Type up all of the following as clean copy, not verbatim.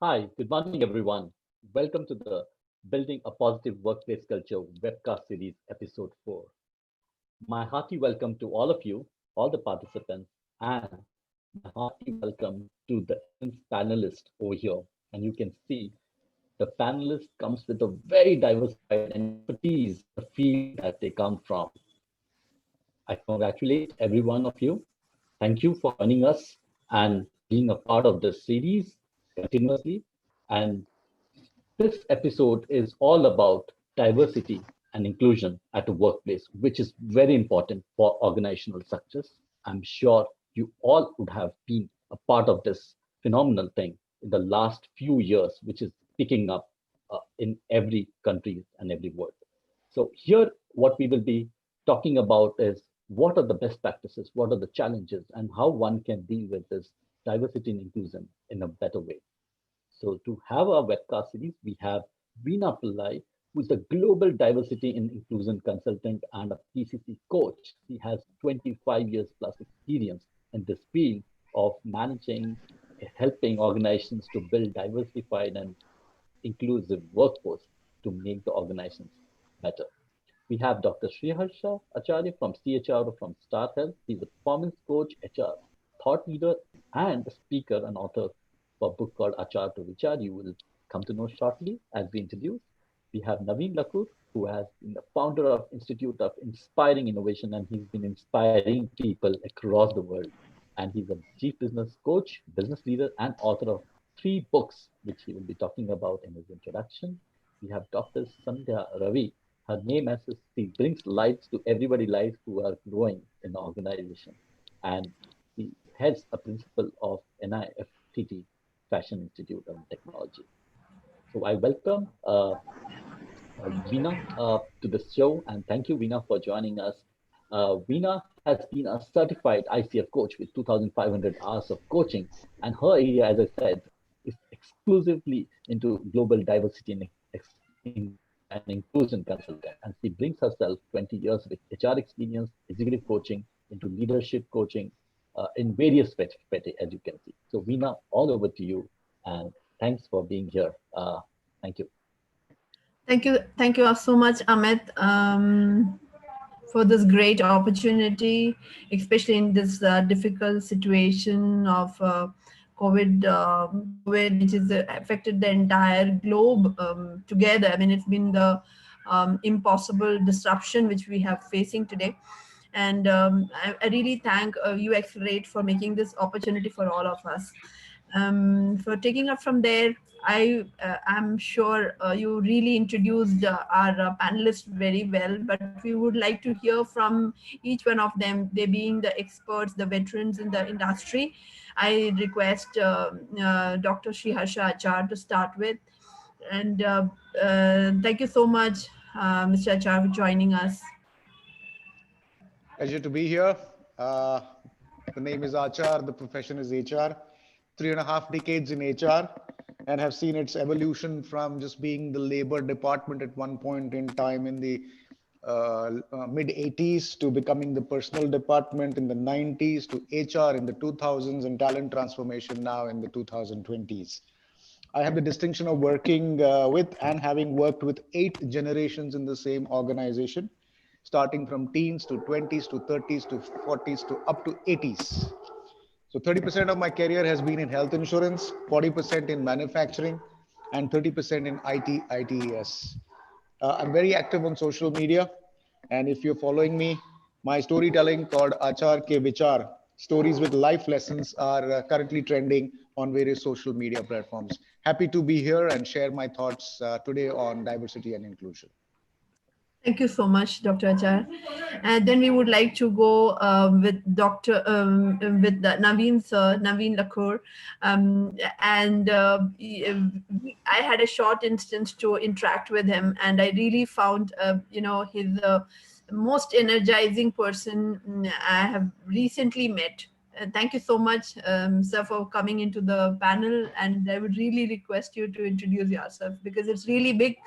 Hi, good morning, everyone. Welcome to the Building a Positive Workplace Culture webcast series, episode 4. My hearty welcome to all of you, all the participants, and my hearty welcome to the immense panelists over here. And you can see the panelist comes with a very diversified and expertise in the field that they come from. I congratulate every one of you. Thank you for joining us and being a part of this series continuously. And this episode is all about diversity and inclusion at the workplace, which is very important for organizational success. I'm sure you all would have been a part of this phenomenal thing in the last few years, which is picking up in every country and every world. So here, what we will be talking about is what are the best practices, what are the challenges, and how one can deal with this diversity and inclusion in a better way. So to have our webcast series, we have Veena Pillai, who is a global diversity and inclusion consultant and a PCC coach. He has 25 years plus experience in this field of managing, helping organizations to build diversified and inclusive workforce to make the organizations better. We have Dr. Sriharsha Acharya from CHR from Star Health. He's a performance coach, HR thought leader, and a speaker and author for a book called Achar to Vichar. You will come to know shortly as we introduce. We have Naveen Lakkur, who has been the founder of Institute of Inspiring Innovation, and he's been inspiring people across the world. And he's a chief business coach, business leader, and author of 3 books, which he will be talking about in his introduction. We have Dr. Sandhya Ravi. Her name as she brings lights to everybody lives who are growing in the organization. And she heads a principal of NIFTT Fashion Institute of Technology. So I welcome Veena to the show, and thank you, Veena, for joining us. Veena has been a certified ICF coach with 2,500 hours of coaching, and her area, as I said, is exclusively into global diversity and inclusion consultant. And she brings herself 20 years with HR experience, executive coaching, into leadership coaching in various as you can see. So, Veena, all over to you, and thanks for being here. Thank you. Thank you so much, Amit, for this great opportunity, especially in this difficult situation of COVID, which has affected the entire globe together. I mean, it's been the impossible disruption which we have facing today. And I really thank uExcelerate for making this opportunity for all of us. For taking up from there, am sure you really introduced our panelists very well, but we would like to hear from each one of them, they being the experts, the veterans in the industry. I request Dr. Sriharsha Achar to start with. And thank you so much, Mr. Achar, for joining us. Pleasure to be here. Uh, the name is Achar, the profession is HR. 3.5 decades in HR, and have seen its evolution from just being the labor department at one point in time in the mid 80s to becoming the personal department in the 90s to HR in the 2000s and talent transformation now in the 2020s. I have the distinction of working with and having worked with 8 generations in the same organization, starting from teens to 20s to 30s to 40s to up to 80s. So 30% of my career has been in health insurance, 40% in manufacturing, and 30% in ITES. I'm very active on social media. And if you're following me, my storytelling called Achar Ke Vichar, stories with life lessons, are currently trending on various social media platforms. Happy to be here and share my thoughts today on diversity and inclusion. Thank you so much, Dr. Achar. And then we would like to go with Naveen sir, Naveen Lakkur. And I had a short instance to interact with him, and I really found, he's the most energizing person I have recently met. Thank you so much, sir, for coming into the panel. And I would really request you to introduce yourself, because it's really big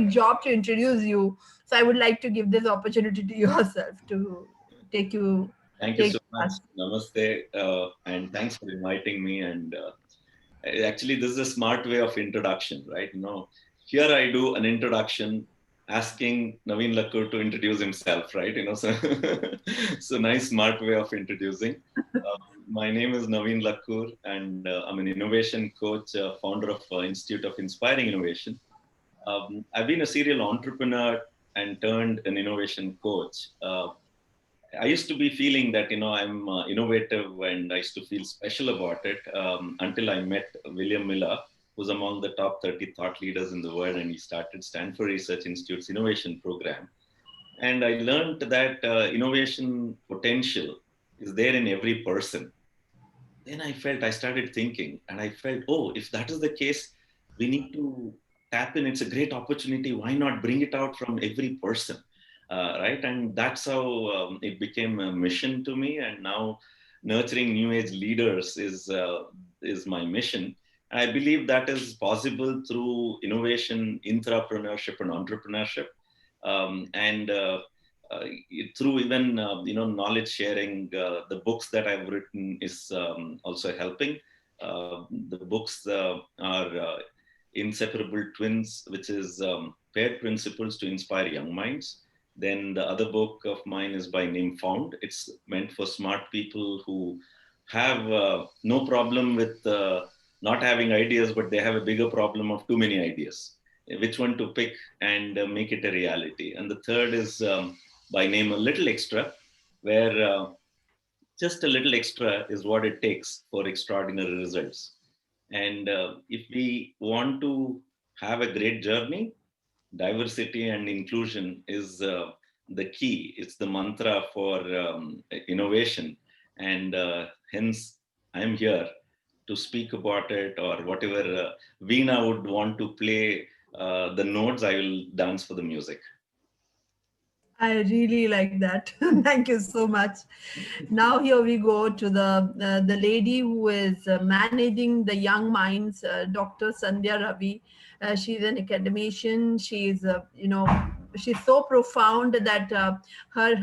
job to introduce you. So I would like to give this opportunity to yourself to take Thank you take so much. us. Namaste, and thanks for inviting me. And Actually, this is a smart way of introduction, right? Here I do an introduction asking Naveen Lakkur to introduce himself, right? So, so nice, smart way of introducing. My name is Naveen Lakkur, and I'm an innovation coach, founder of Institute of Inspiring Innovation. I've been a serial entrepreneur and turned an innovation coach. I used to be feeling that, I'm innovative, and I used to feel special about it until I met William Miller, who's among the top 30 thought leaders in the world, and he started Stanford Research Institute's innovation program. And I learned that innovation potential is there in every person. Then I started thinking, and I felt, oh, if that is the case, we need to tap in. It's a great opportunity. Why not bring it out from every person? Right? And that's how it became a mission to me. And now nurturing new age leaders is my mission. And I believe that is possible through innovation, intrapreneurship, and entrepreneurship. And through even knowledge sharing. The books that I've written is also helping. The books are Inseparable Twins, which is Paired Principles to Inspire Young Minds. Then the other book of mine is by name Found. It's meant for smart people who have no problem with not having ideas, but they have a bigger problem of too many ideas. Which one to pick and make it a reality. And the third is by name A Little Extra, where just a little extra is what it takes for extraordinary results. And if we want to have a great journey, diversity and inclusion is the key. It's the mantra for innovation. And hence, I'm here to speak about it, or whatever Veena would want to play the notes, I will dance for the music. I really like that. Thank you so much. Now here we go to the lady who is managing the young minds, Dr. Sandhya Ravi. She's an academician. She's she's so profound that her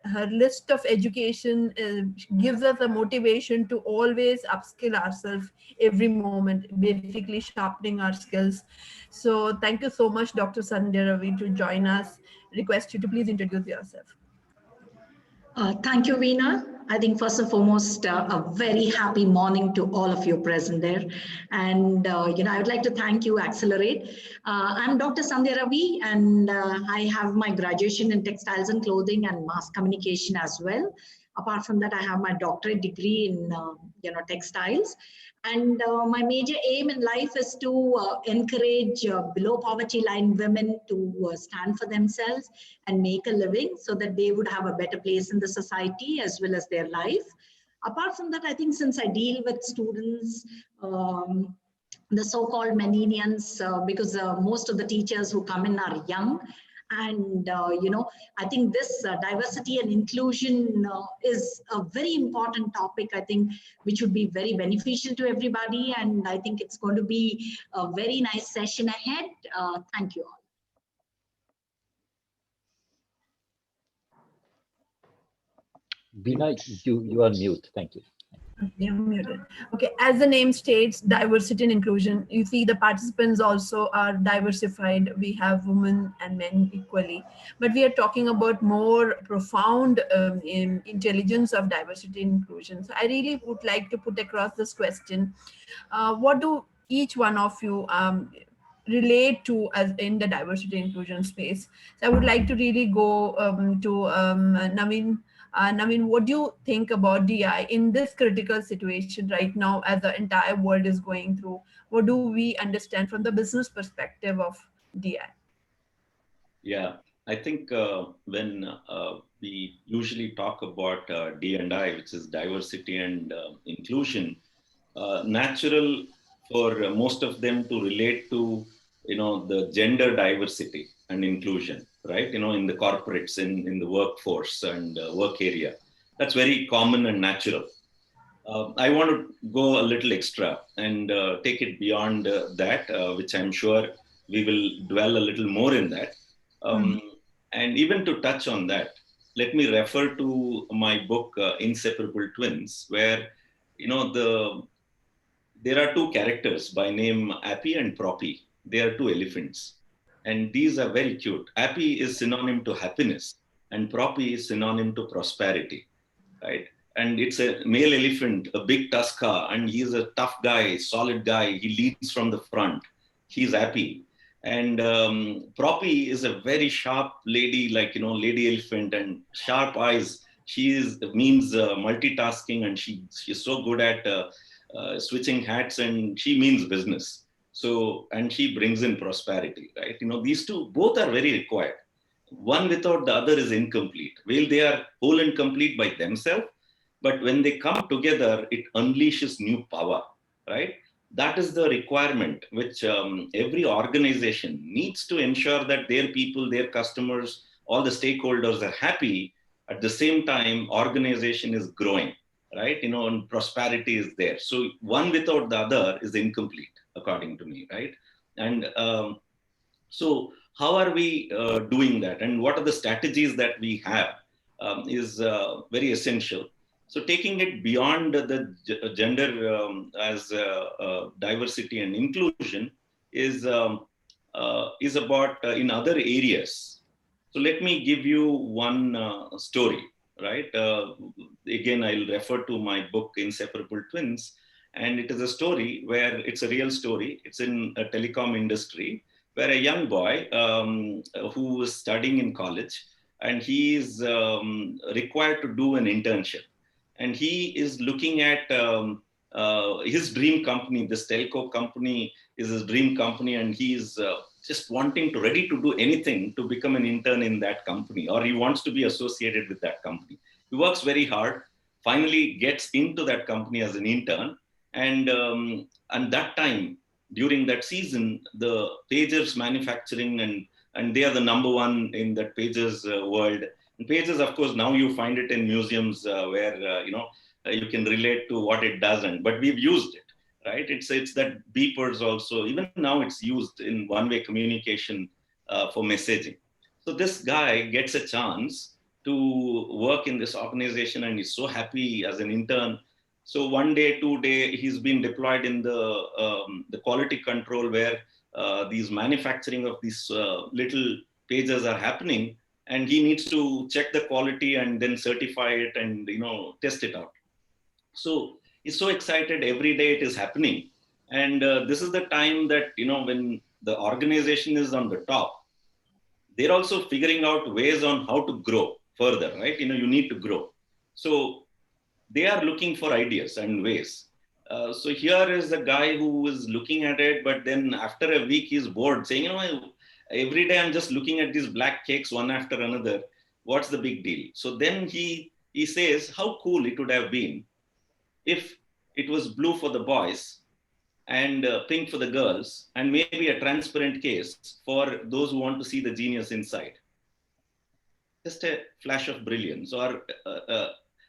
her list of education gives us a motivation to always upskill ourselves every moment, basically sharpening our skills. So thank you so much, Dr. Sandhya Ravi, to join us. Request you to please introduce yourself. Thank you, Veena. I think first and foremost, a very happy morning to all of you present there. And, I would like to thank you, Accelerate. I'm Dr. Sandhya Ravi, and I have my graduation in textiles and clothing and mass communication as well. Apart from that, I have my doctorate degree in, textiles. And my major aim in life is to encourage below poverty line women to stand for themselves and make a living so that they would have a better place in the society as well as their life. Apart from that, I think since I deal with students, the so-called millennials, because most of the teachers who come in are young. And, I think this diversity and inclusion is a very important topic, I think, which would be very beneficial to everybody. And I think it's going to be a very nice session ahead. Thank you all. Veena, you are mute. Thank you. You're muted. Okay, as the name states, diversity and inclusion, you see the participants also are diversified. We have women and men equally, but we are talking about more profound in intelligence of diversity and inclusion. So I really would like to put across this question. What do each one of you relate to as in the diversity and inclusion space? So I would like to really go to Naveen. Naveen, what do you think about DI in this critical situation right now as the entire world is going through? What do we understand from the business perspective of DI? Yeah, I think when we usually talk about D&I, which is diversity and inclusion, natural for most of them to relate to, the gender diversity and inclusion, right? In the corporates, in the workforce and work area. That's very common and natural. I want to go a little extra and take it beyond that, which I'm sure we will dwell a little more in that. And even to touch on that, let me refer to my book, Inseparable Twins, where, there are two characters by name Appy and Proppy. They are two elephants. And these are very cute. Appy is synonym to happiness, and Proppy is synonym to prosperity, right? And it's a male elephant, a big tusker, and he's a tough guy, solid guy. He leads from the front. He's Appy. And Proppy is a very sharp lady, like, lady elephant and sharp eyes. Means multitasking, and she's so good at switching hats, and she means business. So, and she brings in prosperity, right? These two, both are very required. One without the other is incomplete. Well, they are whole and complete by themselves, but when they come together, it unleashes new power, right? That is the requirement which every organization needs to ensure that their people, their customers, all the stakeholders are happy. At the same time, organization is growing, right? And prosperity is there. So one without the other is incomplete, according to me, right? And so how are we doing that? And what are the strategies that we have is very essential. So taking it beyond the gender as diversity and inclusion is about in other areas. So let me give you one story, right? Again, I'll refer to my book, Inseparable Twins. And it is a story where it's a real story. It's in a telecom industry where a young boy who was studying in college, and he is required to do an internship. And he is looking at his dream company. This telco company is his dream company, and he is just ready to do anything to become an intern in that company, or he wants to be associated with that company. He works very hard, finally gets into that company as an intern, and that time, during that season, the pagers manufacturing, and they are the number one in that pagers world. And pages, of course, now you find it in museums where you can relate to what it doesn't. But we've used it, right? It's that beepers also. Even now, it's used in one-way communication for messaging. So this guy gets a chance to work in this organization, and he's so happy as an intern. So 1 day, 2 day, he's been deployed in the quality control where these manufacturing of these little pages are happening, and he needs to check the quality and then certify it and test it out. So he's so excited every day it is happening, and this is the time that when the organization is on the top, they're also figuring out ways on how to grow further, right? You need to grow. So they are looking for ideas and ways. So here is a guy who is looking at it, but then after a week he's bored, saying, every day I'm just looking at these black cakes one after another. What's the big deal? So then he says, how cool it would have been if it was blue for the boys and pink for the girls, and maybe a transparent case for those who want to see the genius inside. Just a flash of brilliance, or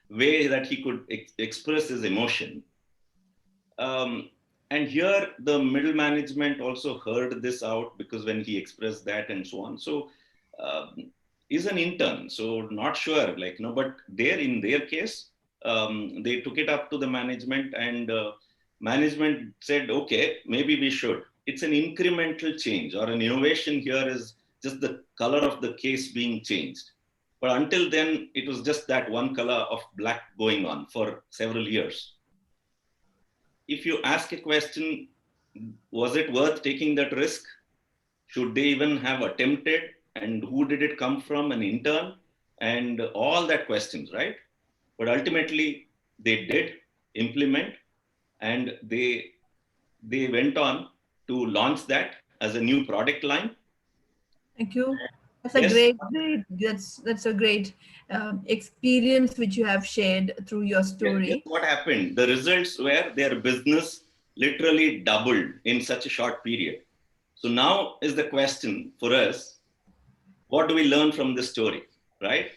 way that he could express his emotion. And here the middle management also heard this out, because when he expressed that and so on. So is an intern, so not sure, but in their case, they took it up to the management, and management said, okay, maybe we should. It's an incremental change, or an innovation here is just the color of the case being changed. But until then, it was just that one color of black going on for several years. If you ask a question, was it worth taking that risk? Should they even have attempted? And who did it come from? An intern? And all that questions, right? But ultimately, they did implement, and they went on to launch that as a new product line. Thank you. That's Yes. That's a great experience which you have shared through your story. Guess what happened? The results were their business literally doubled in such a short period. So now is the question for us, what do we learn from this story, right?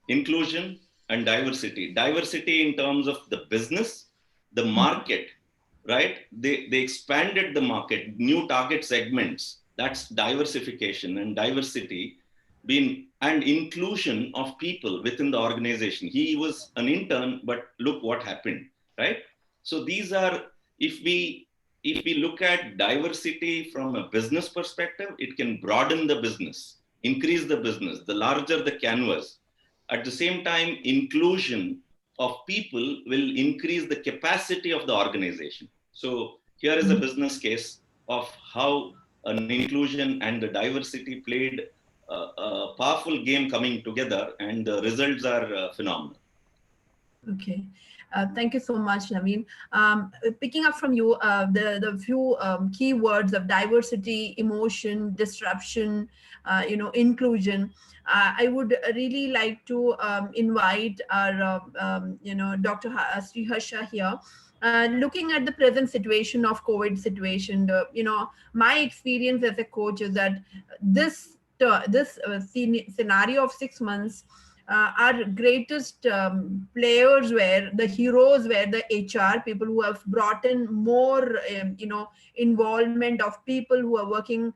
Inclusion and diversity. Diversity in terms of the business, the market, right? They expanded the market, new target segments. That's diversification, and diversity and inclusion of people within the organization. He was an intern, but look what happened, right? So these are if we look at diversity from a business perspective, it can broaden the business, increase the business, the larger the canvas. At the same time, inclusion of people will increase the capacity of the organization. So here is a business case of how an inclusion and the diversity played a powerful game coming together, and the results are phenomenal. Okay. Thank you so much, Naveen. Picking up from you, the few key words of diversity, emotion, disruption, inclusion. I would really like to invite our, Dr. Sriharsha here. Looking at the present situation of COVID situation, my experience as a coach is that this scenario of 6 months, our greatest players were the heroes were the HR people who have brought in more involvement of people who are working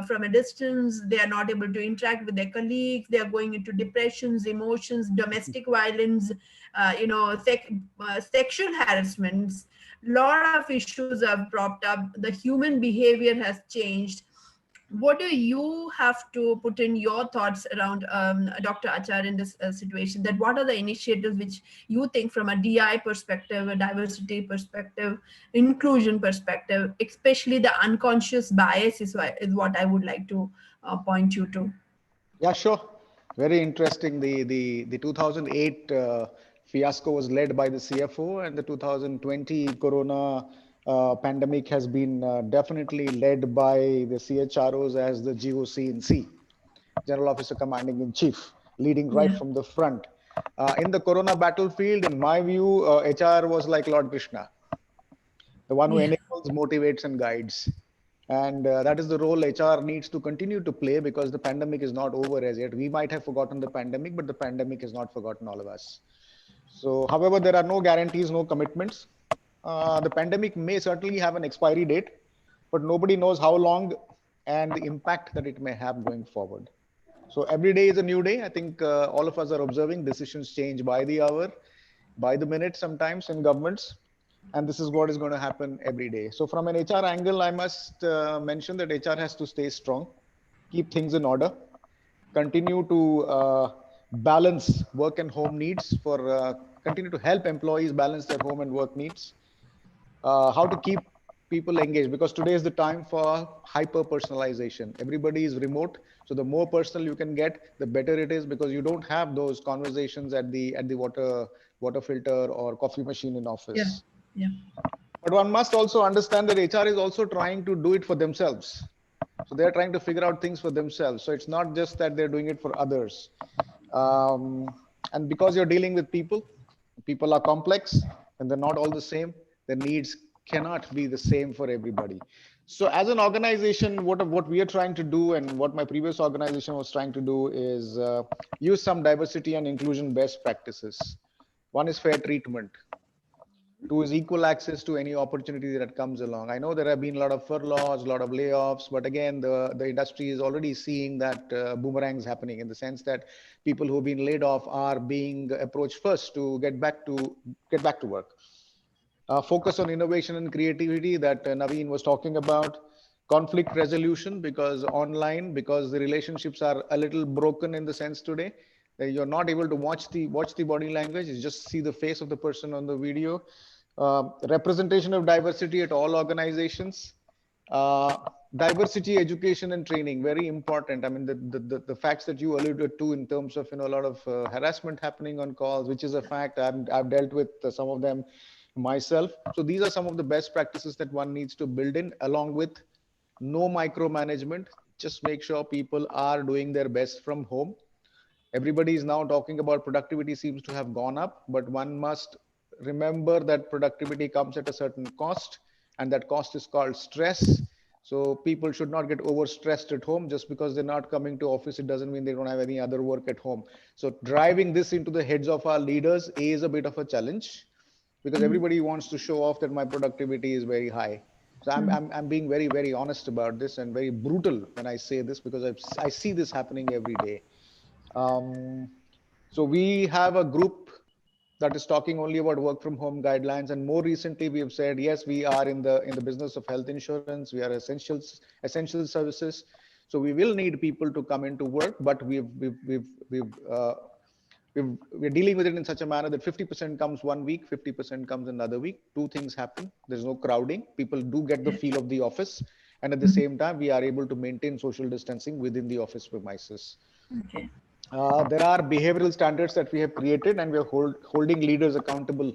from a distance. They are not able to interact with their colleagues. They are going into depressions, emotions, domestic violence, sexual harassments. Lot of issues have propped up. The human behavior has changed. What do you have to put in your thoughts around Dr. Achar in this situation? That what are the initiatives which you think from a DI perspective, a diversity perspective, inclusion perspective, especially the unconscious bias is what I would like to point you to. Yeah, sure. Very interesting. The 2008 fiasco was led by the CFO, and the 2020 Corona pandemic has been definitely led by the CHROs as the GOC in C, General Officer Commanding in Chief, leading right Yeah. from the front. In the Corona battlefield, in my view, HR was like Lord Krishna, the one who Yeah. enables, motivates, and guides. And that is the role HR needs to continue to play, because the pandemic is not over as yet. We might have forgotten the pandemic, but the pandemic has not forgotten all of us. So, however, there are no guarantees, no commitments. The pandemic may certainly have an expiry date, but nobody knows how long and the impact that it may have going forward. So every day is a new day. I think all of us are observing decisions change by the hour, by the minute sometimes in governments. And this is what is going to happen every day. So from an HR angle, I must mention that HR has to stay strong, keep things in order, continue to balance work and home needs continue to help employees balance their home and work needs, how to keep people engaged, because today is the time for hyper personalization. Everybody is remote, so the more personal you can get, the better it is, because you don't have those conversations at the water filter or coffee machine in Yeah. office. Yeah. But one must also understand that HR is also trying to do it for themselves. So they're trying to figure out things for themselves. So it's not just that they're doing it for others. And because you're dealing with people, people are complex and they're not all the same. Their needs cannot be the same for everybody. So as an organization, what we are trying to do, and what my previous organization was trying to do, is use some diversity and inclusion best practices. One is fair treatment. Two is equal access to any opportunity that comes along. I know there have been a lot of furloughs, a lot of layoffs, but again, the industry is already seeing that boomerangs happening, in the sense that people who've been laid off are being approached first to get back to work. Focus on innovation and creativity that Naveen was talking about. Conflict resolution, because because the relationships are a little broken in the sense today that you're not able to watch the body language, you just see the face of the person on the video. Representation of diversity at all organizations. Diversity education and training, very important. I mean, the facts that you alluded to in terms of, a lot of harassment happening on calls, which is a fact. I've dealt with some of them myself. So these are some of the best practices that one needs to build in, along with no micromanagement. Just make sure people are doing their best from home. Everybody is now talking about productivity seems to have gone up, but one must remember that productivity comes at a certain cost, and that cost is called stress. So people should not get overstressed at home. Just because they're not coming to office, it doesn't mean they don't have any other work at home. So driving this into the heads of our leaders is a bit of a challenge, because everybody wants to show off that my productivity is very high. So I'm being very, very honest about this, and very brutal when I say this, because I see this happening every day. So we have a group that is talking only about work from home guidelines. And more recently, we have said, yes, we are in the business of health insurance. We are essential services. So we will need people to come into work, but we're dealing with it in such a manner that 50% comes one week, 50% comes another week. Two things happen. There's no crowding. People do get the feel of the office. And at the same time, we are able to maintain social distancing within the office premises. Okay. There are behavioral standards that we have created, and we're holding leaders accountable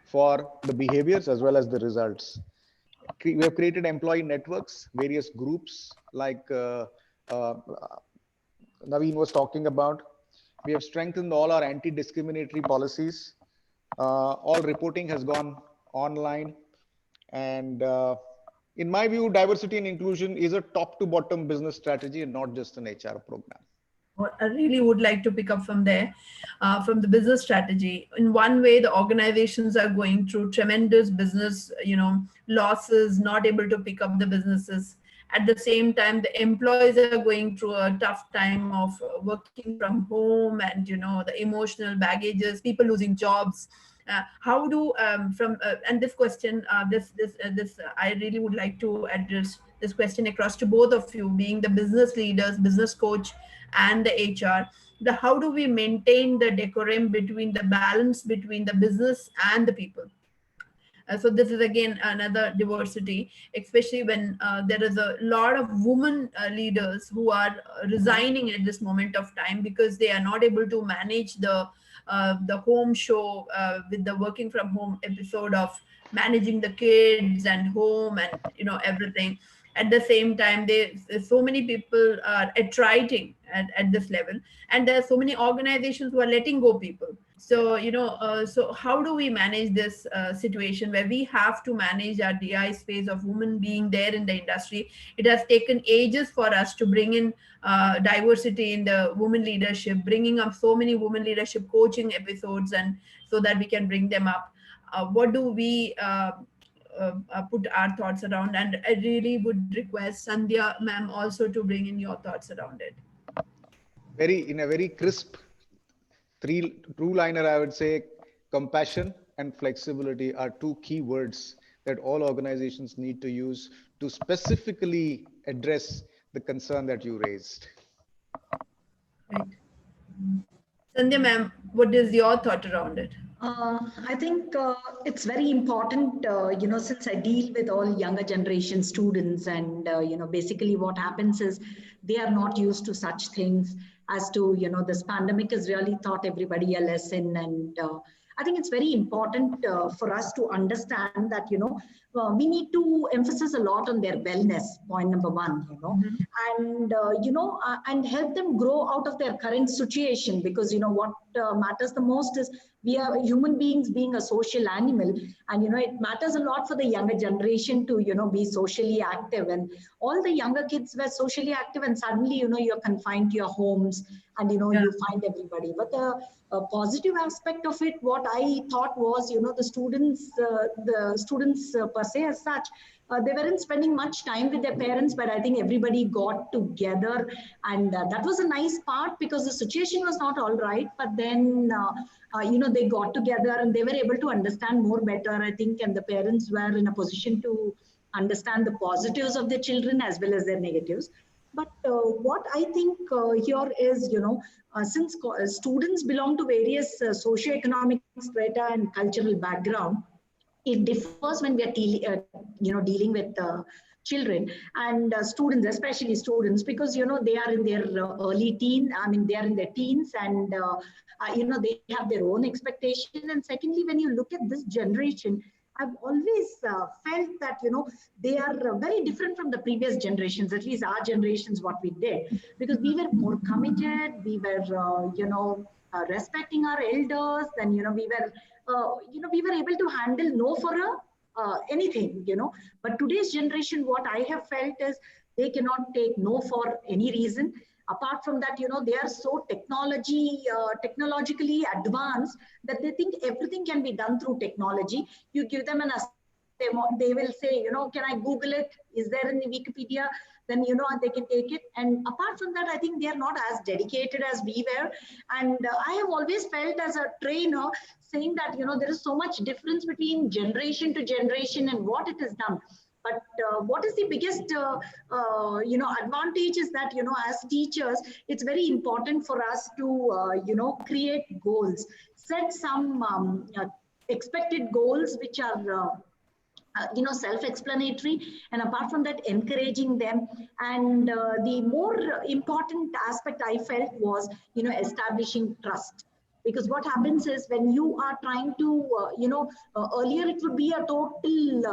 for the behaviors as well as the results. We have created employee networks, various groups like uh, Naveen was talking about. We have strengthened all our anti-discriminatory policies. All reporting has gone online. And in my view, diversity and inclusion is a top to bottom business strategy and not just an HR program. I really would like to pick up from there, from the business strategy. In one way, the organizations are going through tremendous business, losses, not able to pick up the businesses. At the same time, the employees are going through a tough time of working from home, and the emotional baggages, people losing jobs. How do from and this question, I really would like to address this question across to both of you, being the business leaders, business coach, and the HR. How do we maintain the decorum between the balance between the business and the people? So this is again another diversity, especially when there is a lot of women leaders who are resigning at this moment of time because they are not able to manage the home show with the working from home episode of managing the kids and home and everything. At the same time, there's so many people are attriting at this level, and there are so many organizations who are letting go people. So so how do we manage this situation where we have to manage our DI space of women being there in the industry? It has taken ages for us to bring in diversity in the women leadership, bringing up so many women leadership coaching episodes, and so that we can bring them up. What do we put our thoughts around? And I really would request Sandhya ma'am also to bring in your thoughts around it. In a very crisp two liner, I would say compassion and flexibility are two key words that all organizations need to use to specifically address the concern that you raised. Right. Sandhya ma'am, what is your thought around it? I think it's very important, since I deal with all younger generation students, and basically what happens is they are not used to such things as to, this pandemic has really taught everybody a lesson. And I think it's very important for us to understand that, we need to emphasize a lot on their wellness, point number one, and, and help them grow out of their current situation, because, what matters the most is we are human beings being a social animal, and, it matters a lot for the younger generation to, be socially active. And all the younger kids were socially active, and suddenly, you're confined to your homes, and, you find everybody. But the positive aspect of it, what I thought was, the students per se as such, they weren't spending much time with their parents, but I think everybody got together, and that was a nice part, because the situation was not all right, but then they got together and they were able to understand more better, I think, and the parents were in a position to understand the positives of their children as well as their negatives. But what I think here is, since students belong to various socioeconomic strata and cultural background, it differs when we are dealing with children and students, especially students, because they are in their early teen. I mean, they are in their teens, and they have their own expectation. And secondly, when you look at this generation, I've always felt that they are very different from the previous generations, at least our generations, what we did, because we were more committed, we were respecting our elders, then we were able to handle no for anything, But today's generation, what I have felt is they cannot take no for any reason. Apart from that, they are so technologically advanced that they think everything can be done through technology. You give them an they will say, can I Google it? Is there in the Wikipedia? Then, they can take it. And apart from that, I think they are not as dedicated as we were. And I have always felt as a trainer saying that, there is so much difference between generation to generation and what it has done. But what is the biggest, advantage is that, as teachers, it's very important for us to, create goals, set some expected goals, which are self-explanatory, and apart from that, encouraging them. And the more important aspect I felt was, establishing trust. Because what happens is when you are trying to, earlier it would be a total,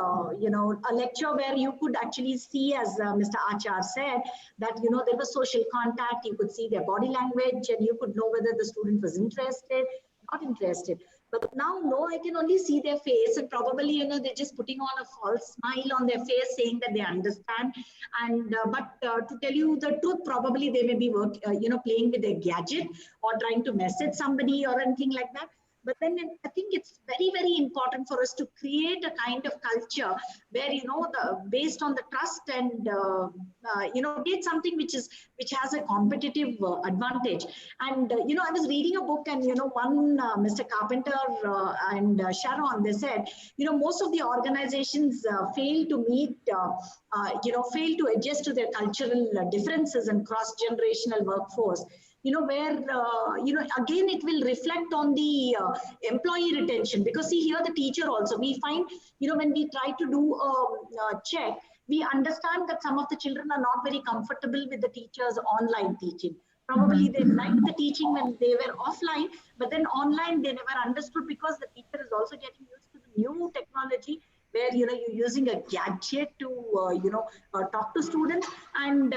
a lecture where you could actually see, as Mr. Achar said, that, there was social contact, you could see their body language, and you could know whether the student was interested, not interested. But now, no, I can only see their face, and probably, they're just putting on a false smile on their face, saying that they understand. And but to tell you the truth, probably they may be playing with their gadget or trying to message somebody or anything like that. But then I think it's very, very important for us to create a kind of culture where, based on the trust and, create something which has a competitive advantage. And, I was reading a book, and, one Mr. Carpenter and Sharon, they said, most of the organizations fail to meet, fail to adjust to their cultural differences and cross-generational workforce. Where, again, it will reflect on the employee retention. Because see, here the teacher also, we find, when we try to do a check, we understand that some of the children are not very comfortable with the teacher's online teaching. Probably they liked the teaching when they were offline, but then online they never understood, because the teacher is also getting used to the new technology, where you're using a gadget to talk to students. And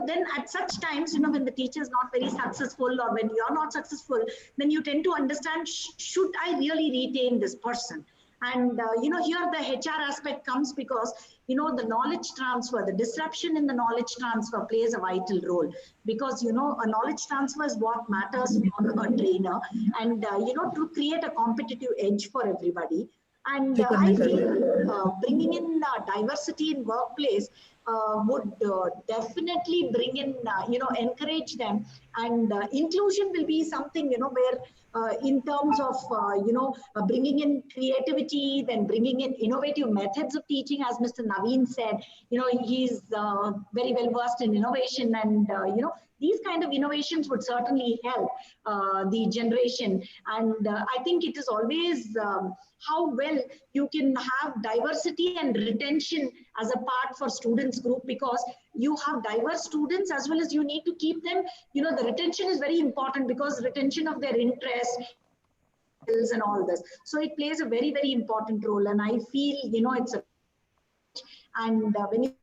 then at such times, when the teacher is not very successful, or when you're not successful, then you tend to understand, should I really retain this person? And here the HR aspect comes, because the knowledge transfer, the disruption in the knowledge transfer plays a vital role, because a knowledge transfer is what matters on a trainer, and to create a competitive edge for everybody. And I feel bringing in diversity in workplace would definitely bring in, encourage them. And inclusion will be something, where in terms of, bringing in creativity, then bringing in innovative methods of teaching, as Mr. Naveen said, he's very well versed in innovation, and, these kind of innovations would certainly help the generation. And I think it is always how well you can have diversity and retention as a part for students group, because you have diverse students as well as you need to keep them. The retention is very important, because retention of their interest and all this. So it plays a very, very important role. And I feel, it's a, and when you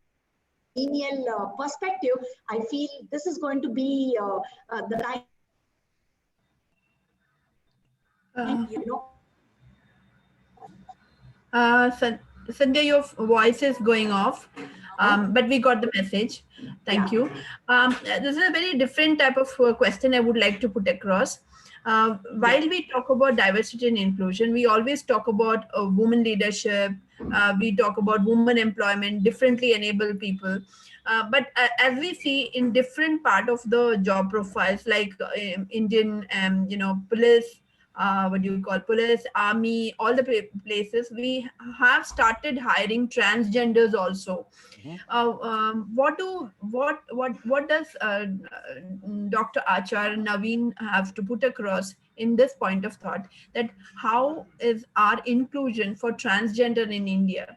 perspective, I feel this is going to be the time, Sandhya, your voice is going off, but we got the message. Thank you. This is a very different type of question I would like to put across. While we talk about diversity and inclusion, we always talk about women leadership, we talk about women employment, differently enabled people. But as we see in different part of the job profiles, like Indian, police, what do you call, police, army, all the places, we have started hiring transgenders also. What does Dr. Achar, Naveen have to put across in this point of thought, that how is our inclusion for transgender in India?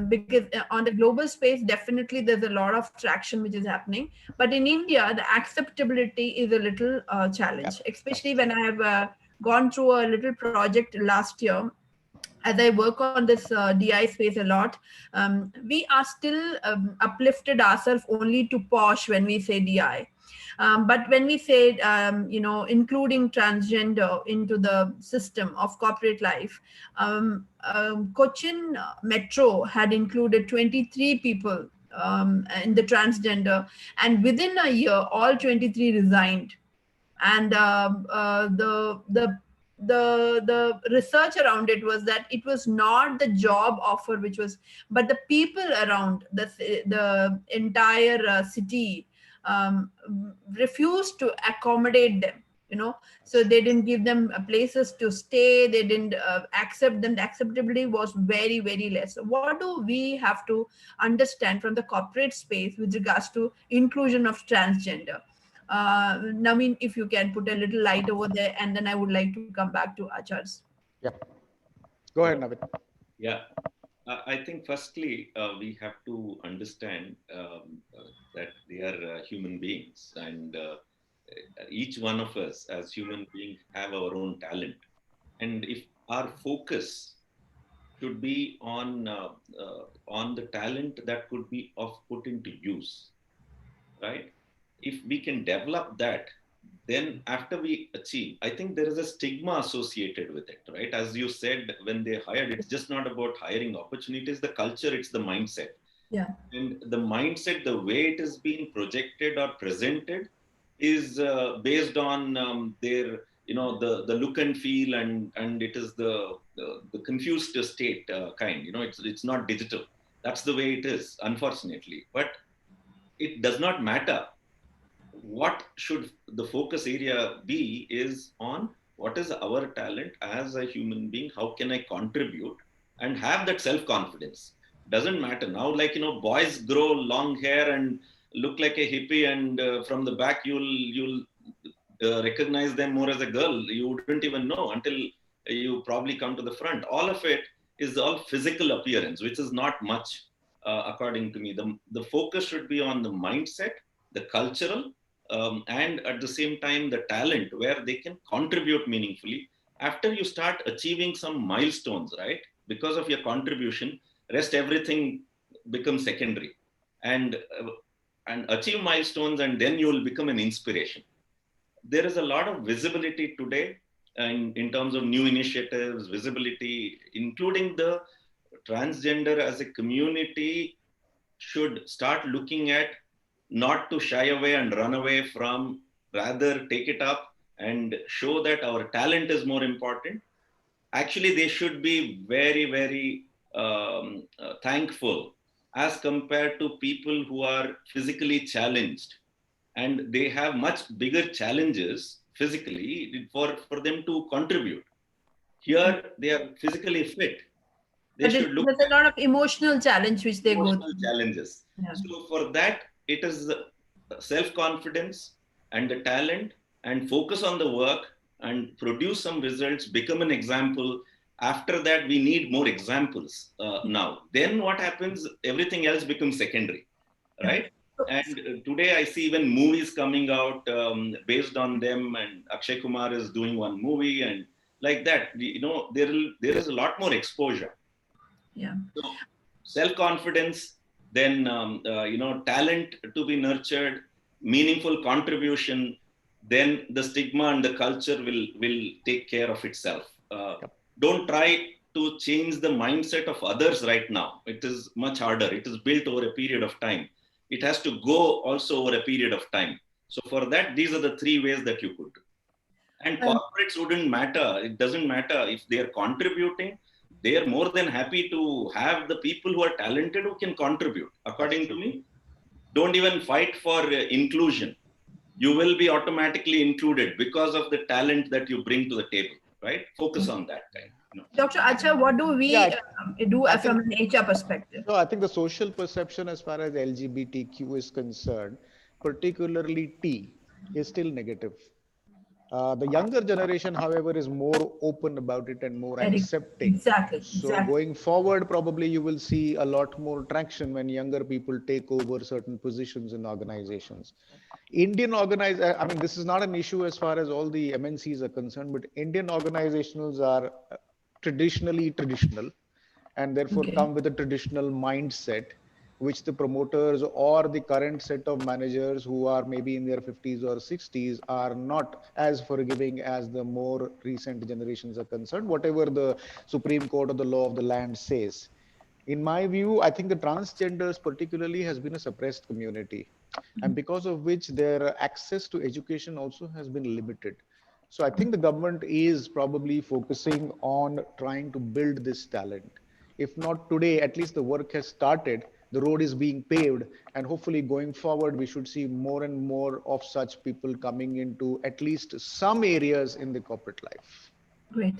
Because on the global space, definitely there's a lot of traction which is happening, but in India, the acceptability is a little challenge, especially when I have gone through a little project last year. As I work on this DI space a lot, we are still uplifted ourselves only to posh when we say DI. But when we say, including transgender into the system of corporate life, Cochin Metro had included 23 people in the transgender, and within a year, all 23 resigned. And the the research around it was that it was not the job offer which was, but the people around the entire city refused to accommodate them, you know. So they didn't give them places to stay, they didn't accept them, the acceptability was very, very less. So what do we have to understand from the corporate space with regards to inclusion of transgender? Naveen, if you can put a little light over there, and then I would like to come back to Achar's. Yeah. Go ahead, Sure. Naveen. Yeah. I think firstly, we have to understand that they are human beings, and each one of us as human beings have our own talent. And if our focus should be on the talent that could be of put into use, right? If we can develop that, then after we achieve, I think there is a stigma associated with it, right? As you said, when they hired, it's just not about hiring opportunities, the culture, it's the mindset. Yeah. And the mindset, the way it is being projected or presented, is based on their, the look and feel, and it is the confused state kind. It's not digital. That's the way it is, unfortunately. But it does not matter. What should the focus area be is on what is our talent as a human being, how can I contribute, and have that self confidence. Doesn't matter now, like, boys grow long hair and look like a hippie, and from the back you'll recognize them more as a girl. You wouldn't even know until you probably come to the front. All of it is all physical appearance, which is not much, according to me. The focus should be on the mindset, the cultural, and at the same time the talent, where they can contribute meaningfully. After you start achieving some milestones, right, because of your contribution, rest everything becomes secondary. And uh, and achieve milestones, and then you will become an inspiration. There is a lot of visibility today in terms of new initiatives, visibility, including the transgender as a community should start looking at, not to shy away and run away from, rather take it up and show that our talent is more important. Actually, they should be very, very thankful as compared to people who are physically challenged, and they have much bigger challenges physically for them to contribute. Here, they are physically fit. They But should look there's a lot of emotional challenge which they go emotional through. challenges. Yeah. So for that, it is self-confidence and the talent, and focus on the work and produce some results, become an example. After that, we need more examples now. Then what happens? Everything else becomes secondary, Yeah. right? And today I see even movies coming out based on them, and Akshay Kumar is doing one movie, and like that, there is a lot more exposure. Yeah. So self-confidence, then talent to be nurtured, meaningful contribution, then the stigma and the culture will take care of itself. Don't try to change the mindset of others right now. It is much harder. It is built over a period of time. It has to go also over a period of time. So for that, these are the three ways that you could do. And corporates wouldn't matter. It doesn't matter if they are contributing. They are more than happy to have the people who are talented who can contribute. According to me, don't even fight for inclusion. You will be automatically included because of the talent that you bring to the table, right? Focus on that kind. Dr. Achar, what do we Yeah, do I from think an HR perspective? no, I think the social perception as far as LGBTQ is concerned, particularly T, is still negative. The younger generation, however, is more open about it and more Very accepting. exactly, So exactly. going forward, probably you will see a lot more traction when younger people take over certain positions in organizations. I mean, this is not an issue as far as all the MNCs are concerned, but Indian organizations are traditionally traditional and therefore Okay. come with a traditional mindset which the promoters or the current set of managers who are maybe in their 50s or 60s are not as forgiving as the more recent generations are concerned, whatever the Supreme Court or the law of the land says. In my view, I think the transgenders particularly has been a suppressed community, and because of which their access to education also has been limited. So I think the government is probably focusing on trying to build this talent. If not today, at least the work has started, the road is being paved, and hopefully going forward, we should see more and more of such people coming into at least some areas in the corporate life. Great.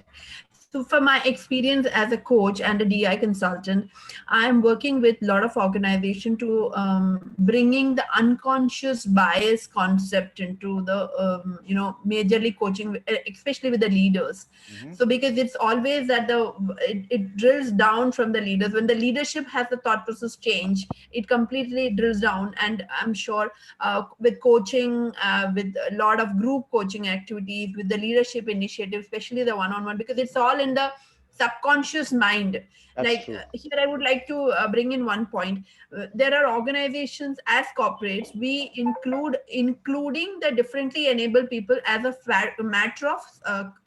So, from my experience as a coach and a DI consultant, I am working with a lot of organization to bringing the unconscious bias concept into the majorly coaching, especially with the leaders. Mhm. So, because it's always that it drills down from the leaders. When the leadership has the thought process change, it completely drills down. And I'm sure with coaching, with a lot of group coaching activities, with the leadership initiative, especially the one-on-one, because it's all in the subconscious mind. That's Like true. here I would like to bring in one point. There are organizations as corporates, we including the differently enabled people as a matter of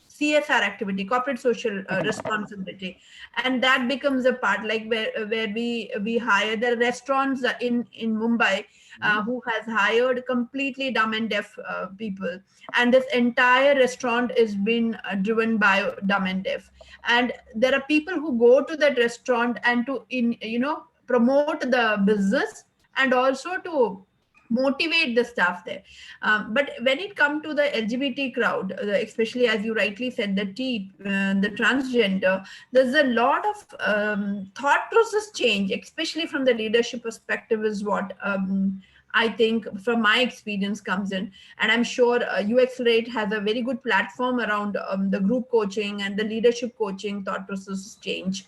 CSR activity, corporate social responsibility, and that becomes a part, like where we hire the restaurants in Mumbai, Mhm. who has hired completely dumb and deaf people, and this entire restaurant is been driven by dumb and deaf, and there are people who go to that restaurant and to promote the business and also to motivate the staff there. But when it comes to the LGBT crowd, especially as you rightly said, the transgender, there's a lot of thought process change, especially from the leadership perspective, is what I think from my experience comes in. And I'm sure uExcelerate has a very good platform around the group coaching and the leadership coaching thought process change.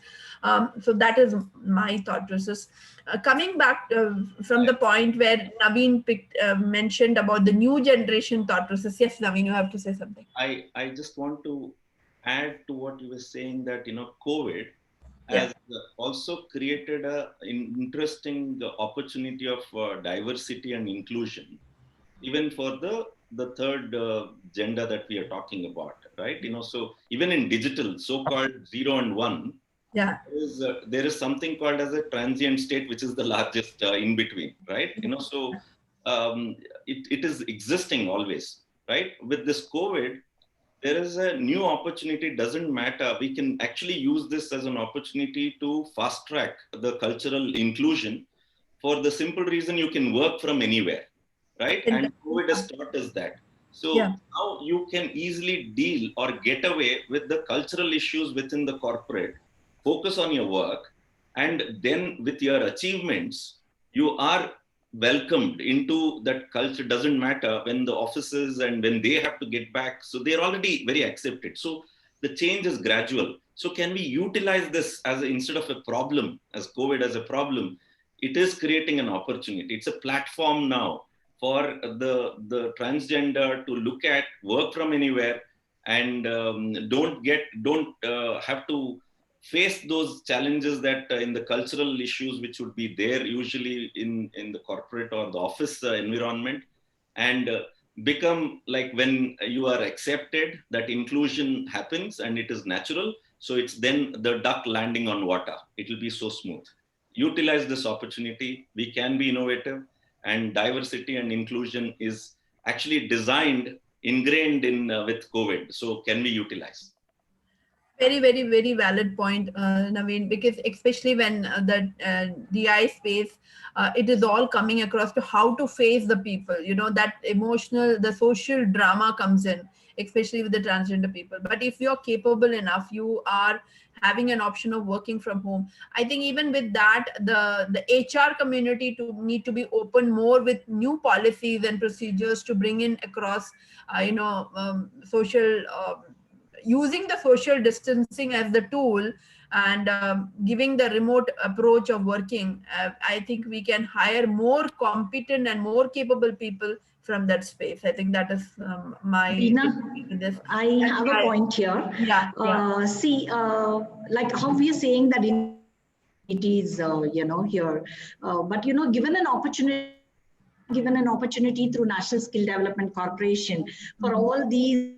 So that is my thought process. Coming back from the point where Naveen mentioned about the new generation thought process. Yes, Naveen, you have to say something. I just want to add to what you were saying that, COVID Yeah. has also created an interesting opportunity of diversity and inclusion, even for the third gender that we are talking about, right? So even in digital, so-called 0 and 1, Yeah. there is something called as a transient state, which is the largest in between, right? So it is existing always, right? With this COVID, there is a new opportunity. Doesn't matter. We can actually use this as an opportunity to fast track the cultural inclusion, for the simple reason you can work from anywhere, right? And COVID has taught us that. Yeah. So now you can easily deal or get away with the cultural issues within the corporate, focus on your work, and then with your achievements, you are welcomed into that culture. Doesn't matter when the offices and when they have to get back. So they're already very accepted. So the change is gradual. So can we utilize this as instead of a problem, as COVID as a problem, it is creating an opportunity. It's a platform now for the transgender to look at, work from anywhere, and don't have to face those challenges that in the cultural issues which would be there usually in the corporate or the office environment, and become like when you are accepted, that inclusion happens and it is natural. So it's then the duck landing on water. It will be so smooth. Utilize this opportunity. We can be innovative, and diversity and inclusion is actually designed, ingrained in with COVID. So can we utilize? Very, very, very valid point, Naveen, because especially when the DI space, it is all coming across to how to face the people, that emotional, the social drama comes in, especially with the transgender people. But if you're capable enough, you are having an option of working from home. I think even with that, the HR community to need to be open more with new policies and procedures to bring in across, social. Using the social distancing as the tool, and giving the remote approach of working, I think we can hire more competent and more capable people from that space. I think that is my Veena, take in this. I And have a point here. yeah, yeah. See, like how we are saying that inequalities, here, but given an opportunity through National Skill Development Corporation for all these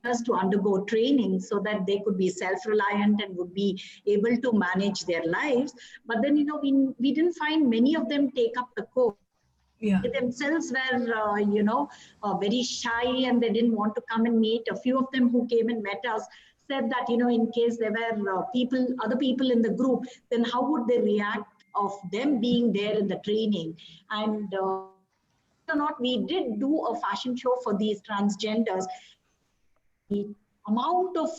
trainers to undergo training so that they could be self-reliant and would be able to manage their lives. But then, we didn't find many of them take up the course. Yeah. They themselves were, very shy and they didn't want to come and meet. A few of them who came and met us said that, in case there were other people in the group, then how would they react of them being there in the training? And believe it or not, we did do a fashion show for these transgenders. The amount of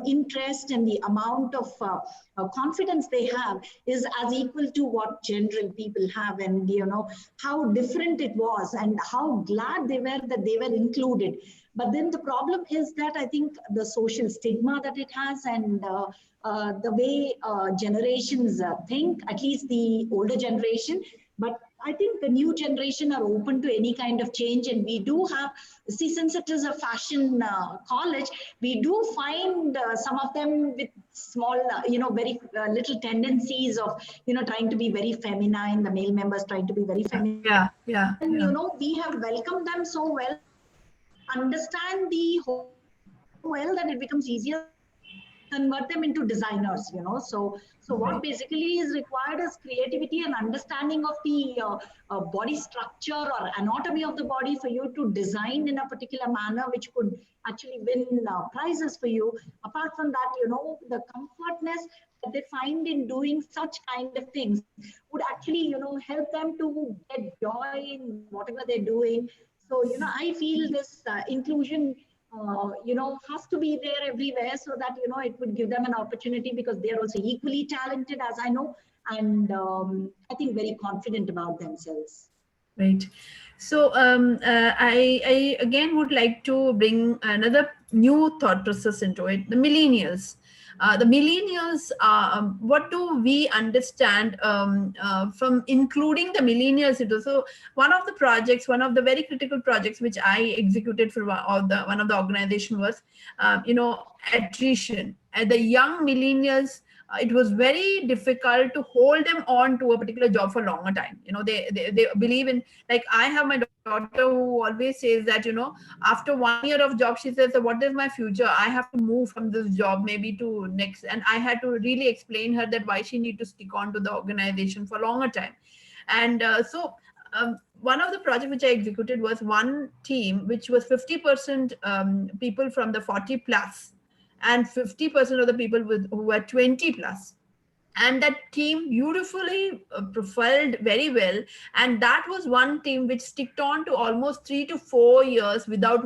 interest and the amount of confidence they have is as equal to what general people have, and how different it was and how glad they were that they were included. But then the problem is that I think the social stigma that it has, and the way generations think, at least the older generation. But I think the new generation are open to any kind of change, and we do have, see, since it is a fashion college, we do find some of them with small, very little tendencies of, trying to be very feminine, the male members trying to be very feminine. Yeah. Yeah. And, Yeah. we have welcomed them so well, understand the whole well that it becomes easier convert them into designers. So what basically is required is creativity and understanding of the body structure or anatomy of the body for you to design in a particular manner which could actually win prizes for you. Apart from that, the comfortness that they find in doing such kind of things would actually help them to get joy in whatever they're doing. So I feel this inclusion has to be there everywhere, so that, it would give them an opportunity, because they're also equally talented, as I know, and I think very confident about themselves. Right. So I again would like to bring another new thought process into it. The millennials. The millennials, what do we understand from including the millennials into? So one of the projects, one of the very critical projects which I executed for one of the organization was, attrition. The young millennials, it was very difficult to hold them on to a particular job for a longer time. They believe in, like, I have my daughter who always says that, after 1 year of job, she says, what is my future? I have to move from this job maybe to next. And I had to really explain her that why she need to stick on to the organization for a longer time. And one of the projects which I executed was one team which was 50% people from the 40 plus and 50% of the people who were 20 plus. And that team beautifully profiled very well, and that was one team which sticked on to almost 3 to 4 years without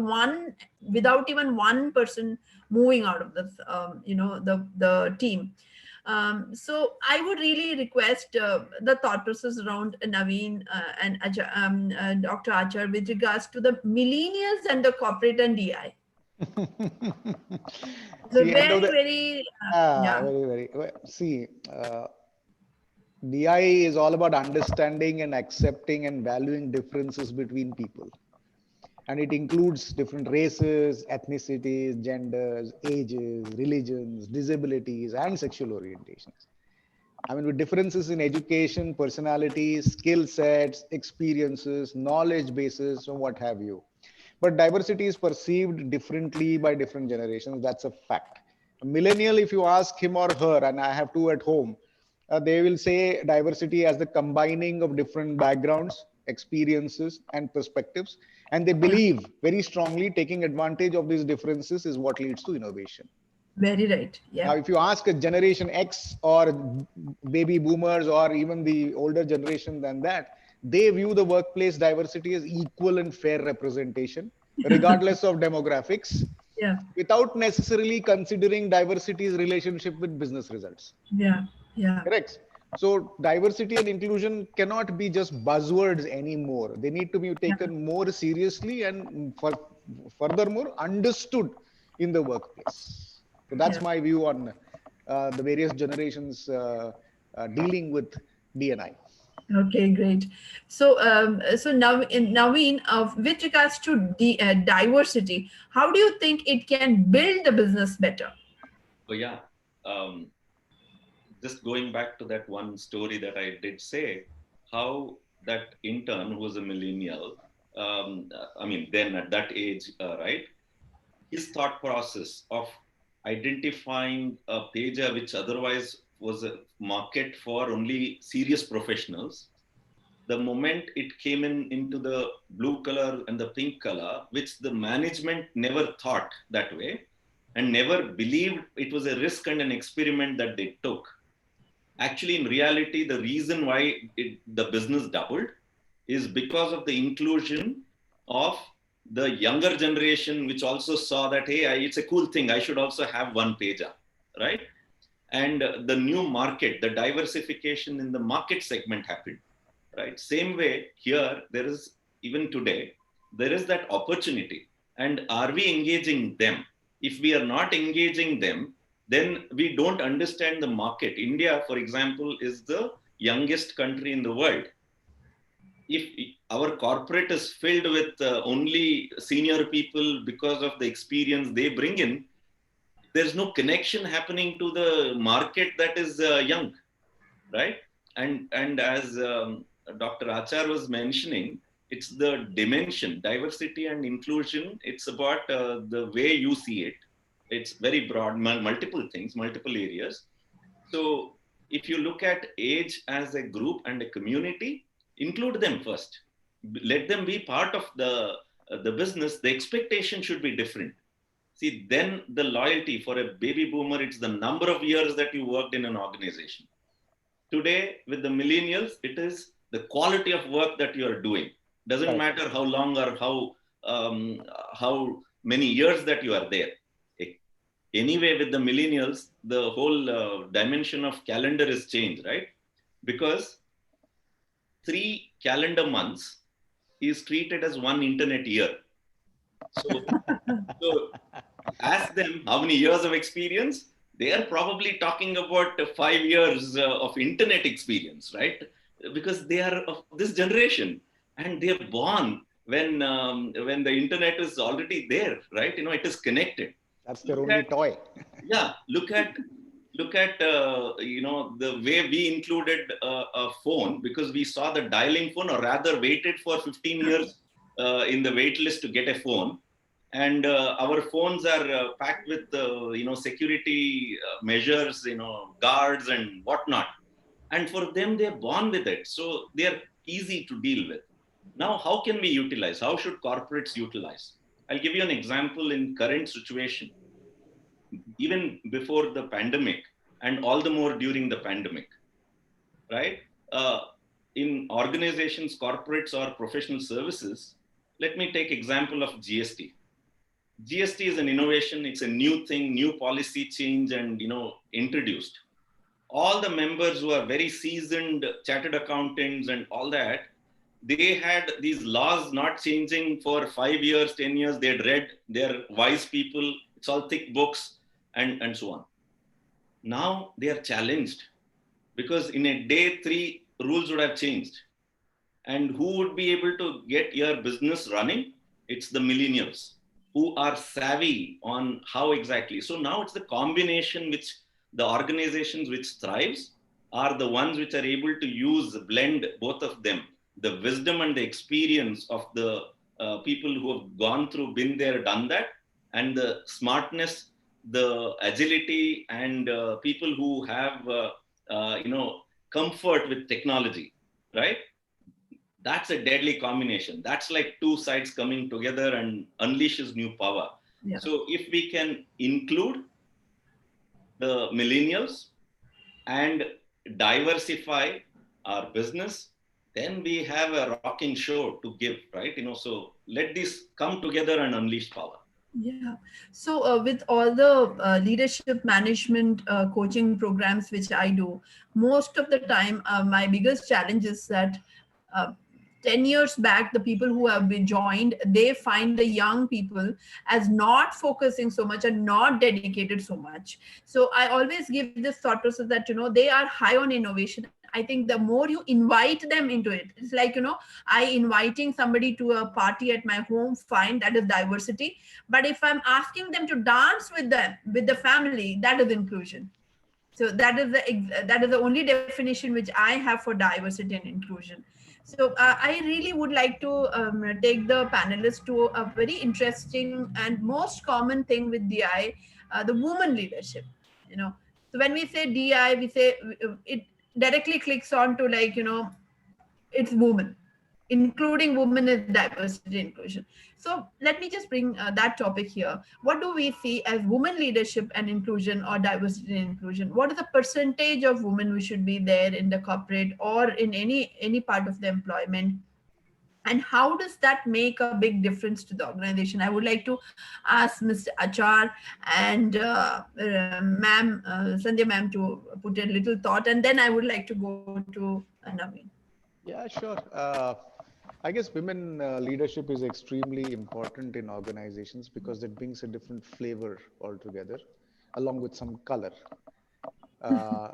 even one person moving out of the team. So I would really request the thought process around Naveen and Dr. Achar with regards to the millennials and the corporate and DI. So See, end of very, the very, yeah. very, very see, DI is all about understanding and accepting and valuing differences between people. And it includes different races, ethnicities, genders, ages, religions, disabilities, and sexual orientations. I mean, with differences in education, personalities, skill sets, experiences, knowledge bases, or what have you. But diversity is perceived differently by different generations. That's a fact. A millennial, if you ask him or her, and I have two at home, they will say diversity as the combining of different backgrounds, experiences, and perspectives. And they believe very strongly taking advantage of these differences is what leads to innovation. Very right. Now, Yeah. if you ask a generation X or baby boomers or even the older generation than that, they view the workplace diversity as equal and fair representation, regardless of demographics, Yeah. without necessarily considering diversity's relationship with business results. Yeah. Yeah. Correct. So diversity and inclusion cannot be just buzzwords anymore. They need to be taken more seriously and furthermore understood in the workplace. So that's Yeah. my view on the various generations dealing with DNI. Okay, great. So now, Naveen, with regards to the diversity, how do you think it can build the business better? So yeah, um, just going back to that one story that I did say, how that intern who was a millennial, I mean, then at that age, right, his thought process of identifying a pager which otherwise was a market for only serious professionals, the moment it came into the blue color and the pink color, which the management never thought that way and never believed it was a risk and an experiment that they took. Actually, in reality, the reason why the business doubled is because of the inclusion of the younger generation, which also saw that, hey, it's a cool thing. I should also have one pager, right? And the new market, the diversification in the market segment happened, right? Same way here, there is, even today, there is that opportunity. And are we engaging them? If we are not engaging them, then we don't understand the market. India, for example, is the youngest country in the world. If our corporate is filled with only senior people because of the experience they bring in, there's no connection happening to the market that is young, right? And as Dr. Achar was mentioning, it's the dimension, diversity and inclusion. It's about the way you see it. It's very broad, multiple things, multiple areas. So if you look at age as a group and a community, include them first. Let them be part of the business. The expectation should be different. See, then the loyalty for a baby boomer, it's the number of years that you worked in an organization. Today, with the millennials, it is the quality of work that you are doing. Doesn't matter how long or how many years that you are there. Anyway, with the millennials, the whole dimension of calendar is changed, right? Because 3 calendar months is treated as 1 internet year. So ask them how many years of experience. They are probably talking about 5 years of internet experience, right? Because they are of this generation and they are born when the internet is already there, right? It is connected. That's their only toy. Yeah, look at the way we included a phone, because we saw the dialing phone, or rather waited for 15 years in the wait list to get a phone. And our phones are packed with security measures, guards and whatnot. And for them, they're born with it, so they're easy to deal with. Now, how can we utilize? How should corporates utilize? I'll give you an example in current situation. Even before the pandemic, and all the more during the pandemic, right? In organizations, corporates or professional services, let me take example of GST. GST is an innovation. It's a new thing, new policy change, and introduced. All the members who are very seasoned chartered accountants and all that, they had these laws not changing for 5 years, 10 years. They had read, they're wise people. It's all thick books and so on. Now they are challenged because in a day, 3 rules would have changed. And who would be able to get your business running? It's the millennials who are savvy on how exactly. So now it's the combination which the organizations which thrives are the ones which are able to blend both of them, the wisdom and the experience of the people who have gone through, been there, done that, and the smartness, the agility, and people who have comfort with technology, right? That's a deadly combination. That's like 2 sides coming together and unleashes new power. Yeah. So if we can include the millennials and diversify our business, then we have a rocking show to give, right? So let this come together and unleash power. Yeah. So with all the leadership management coaching programs which I do, most of the time my biggest challenge is that 10 years back, the people who have been joined, they find the young people as not focusing so much and not dedicated so much. So I always give this thought process that, they are high on innovation. I think the more you invite them into it, it's like, I inviting somebody to a party at my home, fine, that is diversity. But if I'm asking them to dance with them, with the family, that is inclusion. So that is the only definition which I have for diversity and inclusion. So I really would like to take the panelists to a very interesting and most common thing with DI, the woman leadership. So when we say DI, we say it directly clicks on to it's women, including women is diversity and inclusion. So let me just bring that topic here. What do we see as women leadership and inclusion, or diversity and inclusion? What is the percentage of women who should be there in the corporate or in any part of the employment, and how does that make a big difference to the organization? I would like to ask Mr. Achar and ma'am, Sandhya ma'am, to put a little thought, and then I would like to go to Naveen. Yeah, sure. I guess women leadership is extremely important in organizations because it brings a different flavor altogether, along with some color,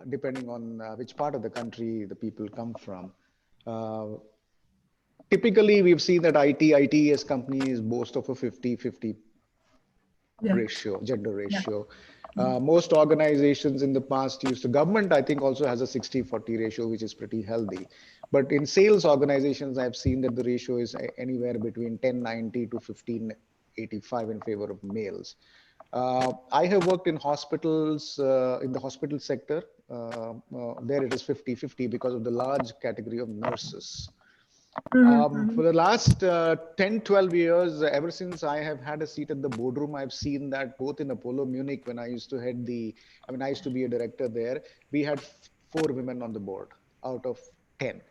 depending on which part of the country the people come from. Uh, Typically, we've seen that ITES companies boast of a 50-50 Yeah. ratio, gender Yeah. ratio. Most organizations in the past used to, government, I think, also has a 60-40 ratio, which is pretty healthy. But in sales organizations, I've seen that the ratio is anywhere between 1090 to 1585 in favor of males. I have worked in hospitals, in the hospital sector. There it is 50-50 because of the large category of nurses. For the last 10, 12 years, ever since I have had a seat at the boardroom, I've seen that both in Apollo Munich, when I used to head I used to be a director there, we had 4 women on the board out of 10,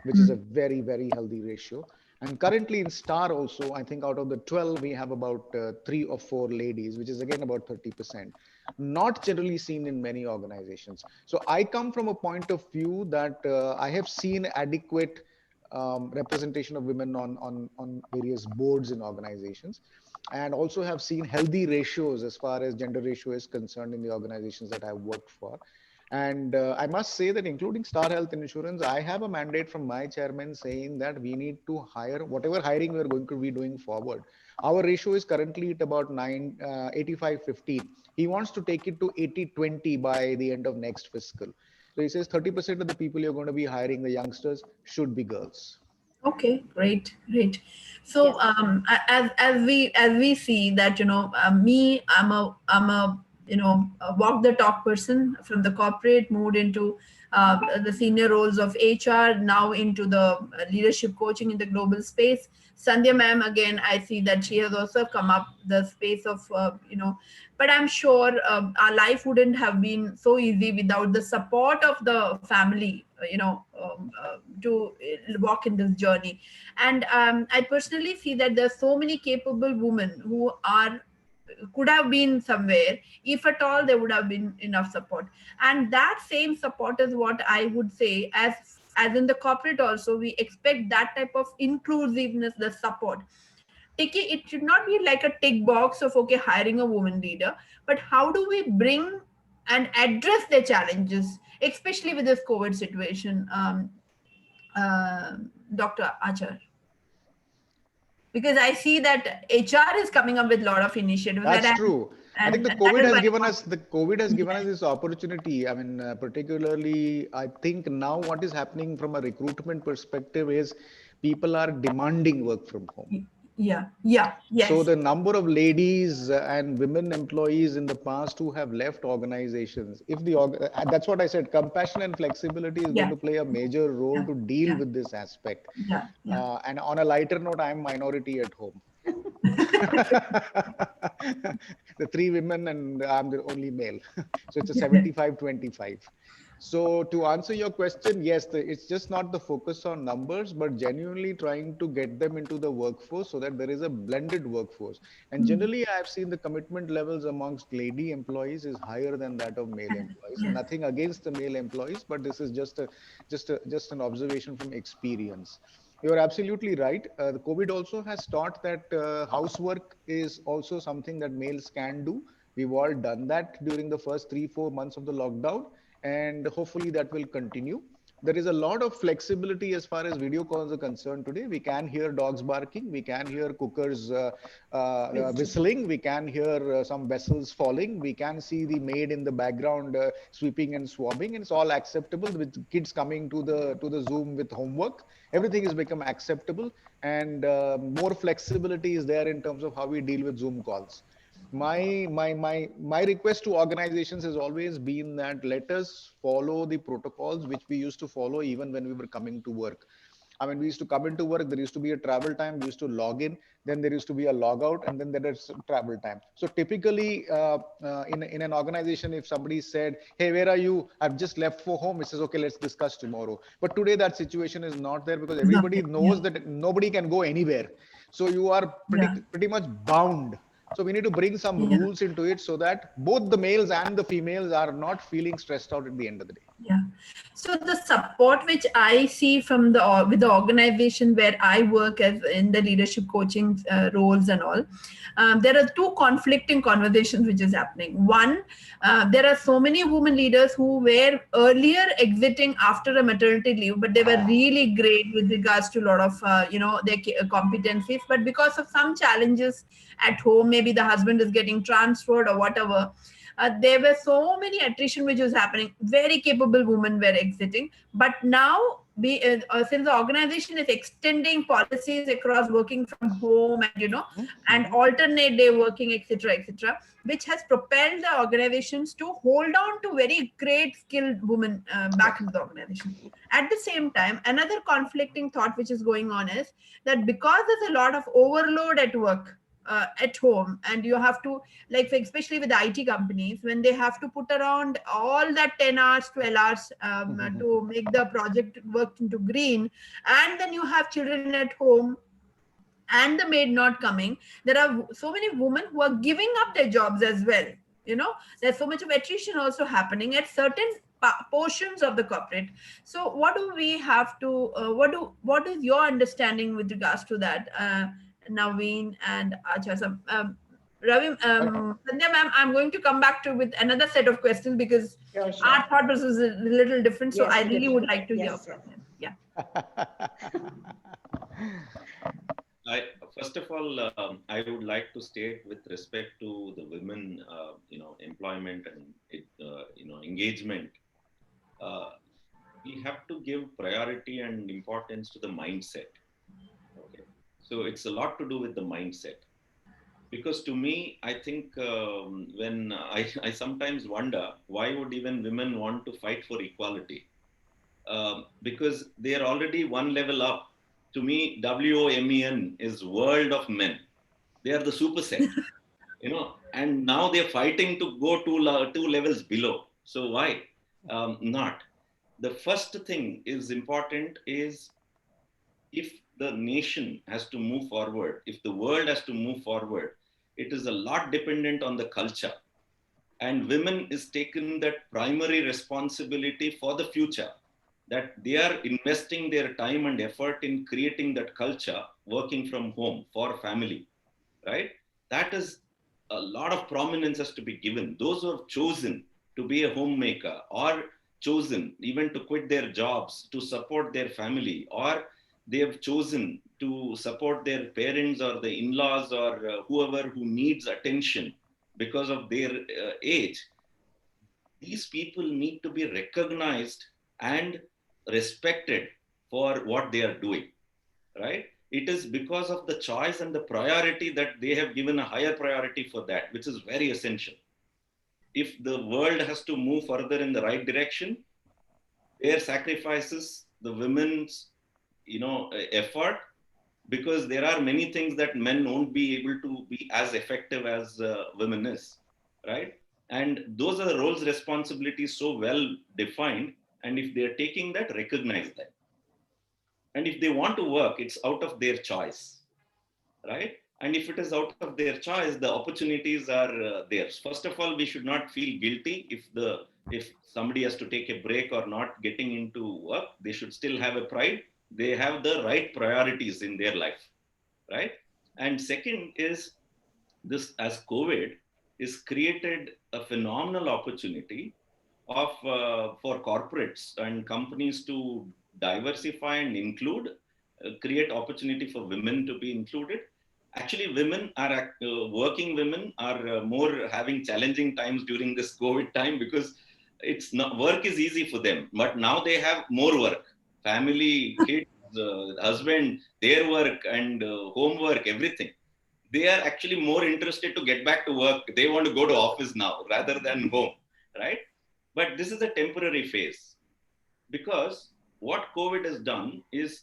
which is a very, very healthy ratio. And currently in Star also, I think out of the 12, we have about 3 or 4 ladies, which is again about 30%. Not generally seen in many organizations. So I come from a point of view that I have seen adequate representation of women on various boards in organizations, and also have seen healthy ratios as far as gender ratio is concerned in the organizations that I've worked for. And I must say that including Star Health Insurance, I have a mandate from my chairman saying that we need to hire whatever hiring we're going to be doing forward. Our ratio is currently at about 85-15. He wants to take it to 80-20 by the end of next fiscal. So he says 30% of the people you're going to be hiring, the youngsters, should be girls. Okay, great, great. So as we see that, me, I'm a a walk the talk person from the corporate, moved into the senior roles of HR, now into the leadership coaching in the global space. Sandhya ma'am, again, I see that she has also come up the space of but I'm sure our life wouldn't have been so easy without the support of the family, to walk in this journey. And I personally see that there's so many capable women who are could have been somewhere. If at all there would have been enough support, and that same support is what I would say, as in the corporate also we expect that type of inclusiveness, the support. It should not be like a tick box of okay, hiring a woman leader, but how do we bring and address the challenges, especially with this COVID situation, uh, Dr. Achar? Because I see that HR is coming up with a lot of initiatives that That's I, true. I think and that is very The COVID has given us this opportunity. I mean, particularly, I think now what is happening from a recruitment perspective is people are demanding work from home. yeah, yeah, So yes, the number of ladies and women employees in the past who have left organizations, that's what I said, compassion and flexibility is going yeah, to play a major role yeah, to deal yeah, with this aspect. yeah, yeah. And on a lighter note, I'm minority at home. The 3 women and I'm the only male. So it's a 75-25. So to answer your question, yes, it's just not the focus on numbers, but genuinely trying to get them into the workforce so that there is a blended workforce. And generally, I've seen the commitment levels amongst lady employees is higher than that of male employees. Yeah. Nothing against the male employees, but this is just an observation from experience. You're absolutely right. The COVID also has taught that housework is also something that males can do. We've all done that during the first 3-4 months of the lockdown, and hopefully that will continue. There is a lot of flexibility as far as video calls are concerned today. We can hear dogs barking, we can hear cookers whistling, we can hear some vessels falling, we can see the maid in the background sweeping and swabbing, and it's all acceptable with kids coming to the Zoom with homework. Everything has become acceptable, and more flexibility is there in terms of how we deal with Zoom calls. My request to organizations has always been that let us follow the protocols which we used to follow even when we were coming to work. I mean, we used to come into work, there used to be a travel time, we used to log in, then there used to be a log out, and then there is travel time. So typically, in an organization, if somebody said, "Hey, where are you? I've just left for home," it says, "Okay, let's discuss tomorrow." But today, that situation is not there because It's not everybody there. Yeah. knows that nobody can go anywhere. So you are Yeah. pretty much bound. So we need to bring some Yeah. rules into it so that both the males and the females are not feeling stressed out at the end of the day. Yeah. So the support which I see from the with the organization where I work as in the leadership coaching roles and all, there are two conflicting conversations which is happening. One, there are so many women leaders who were earlier exiting after a maternity leave, but they were really great with regards to a lot of their competencies. But because of some challenges at home, maybe the husband is getting transferred or whatever, there were so many attrition which was happening. Very capable women were exiting, but now since the organization is extending policies across working from home and and Mhm. alternate day working, etc., etc., which has propelled the organizations to hold on to very great skilled women back Yes. into the organization. At the same time, another conflicting thought which is going on is that because there's a lot of overload at work, at home, and you have to, like, especially with IT companies, when they have to put around all that 10 hours 12 hours to make the project work into green, and then you have children at home and the maid not coming, there are so many women who are giving up their jobs as well. There's so much of attrition also happening at certain portions of the corporate. So what do we have to what is your understanding with regards to that, Naveen and Achar? Ravi, Right. Sandhya ma'am, I'm going to come back to with another set of questions because Sure, our sure. thought process is a little different. So I Yes, really would different. like to hear Yes, from yes. him. Yeah. I first of all, I would like to state with respect to the women, employment and engagement. Uh, we have to give priority and importance to the mindset. Okay, so it's a lot to do with the mindset. Because to me, I think when I sometimes wonder why would even women want to fight for equality? Because they are already one level up. To me, WOMEN is world of men. They are the superset, and now they're fighting to go two levels below. So why not? The first thing is important is if the nation has to move forward, if the world has to move forward, it is a lot dependent on the culture. And women is taken that primary responsibility for the future, that they are investing their time and effort in creating that culture, working from home for family, right? That is a lot of prominence has to be given. Those who have chosen to be a homemaker or chosen even to quit their jobs to support their family, or they have chosen to support their parents or the in-laws or whoever who needs attention because of their age, these people need to be recognized and respected for what they are doing, right? It is because of the choice and the priority that they have given a higher priority for that, which is very essential. If the world has to move further in the right direction, their sacrifices, the women's, effort, because there are many things that men won't be able to be as effective as women is, right? And those are the roles, responsibilities so well defined. And if they're taking that, recognize that. And if they want to work, it's out of their choice, right? And if it is out of their choice, the opportunities are theirs. First of all, we should not feel guilty if somebody has to take a break or not getting into work. They should still have a pride. They have the right priorities in their life, right? And second is this, as COVID is created a phenomenal opportunity of for corporates and companies to diversify and include, create opportunity for women to be included. Actually, women are working women are more having challenging times during this COVID time, because it's not, work is easy for them, but now they have more work, family, kids, husband, their work and homework, everything. They are actually more interested to get back to work. They want to go to office now rather than home, right? But this is a temporary phase, because what COVID has done is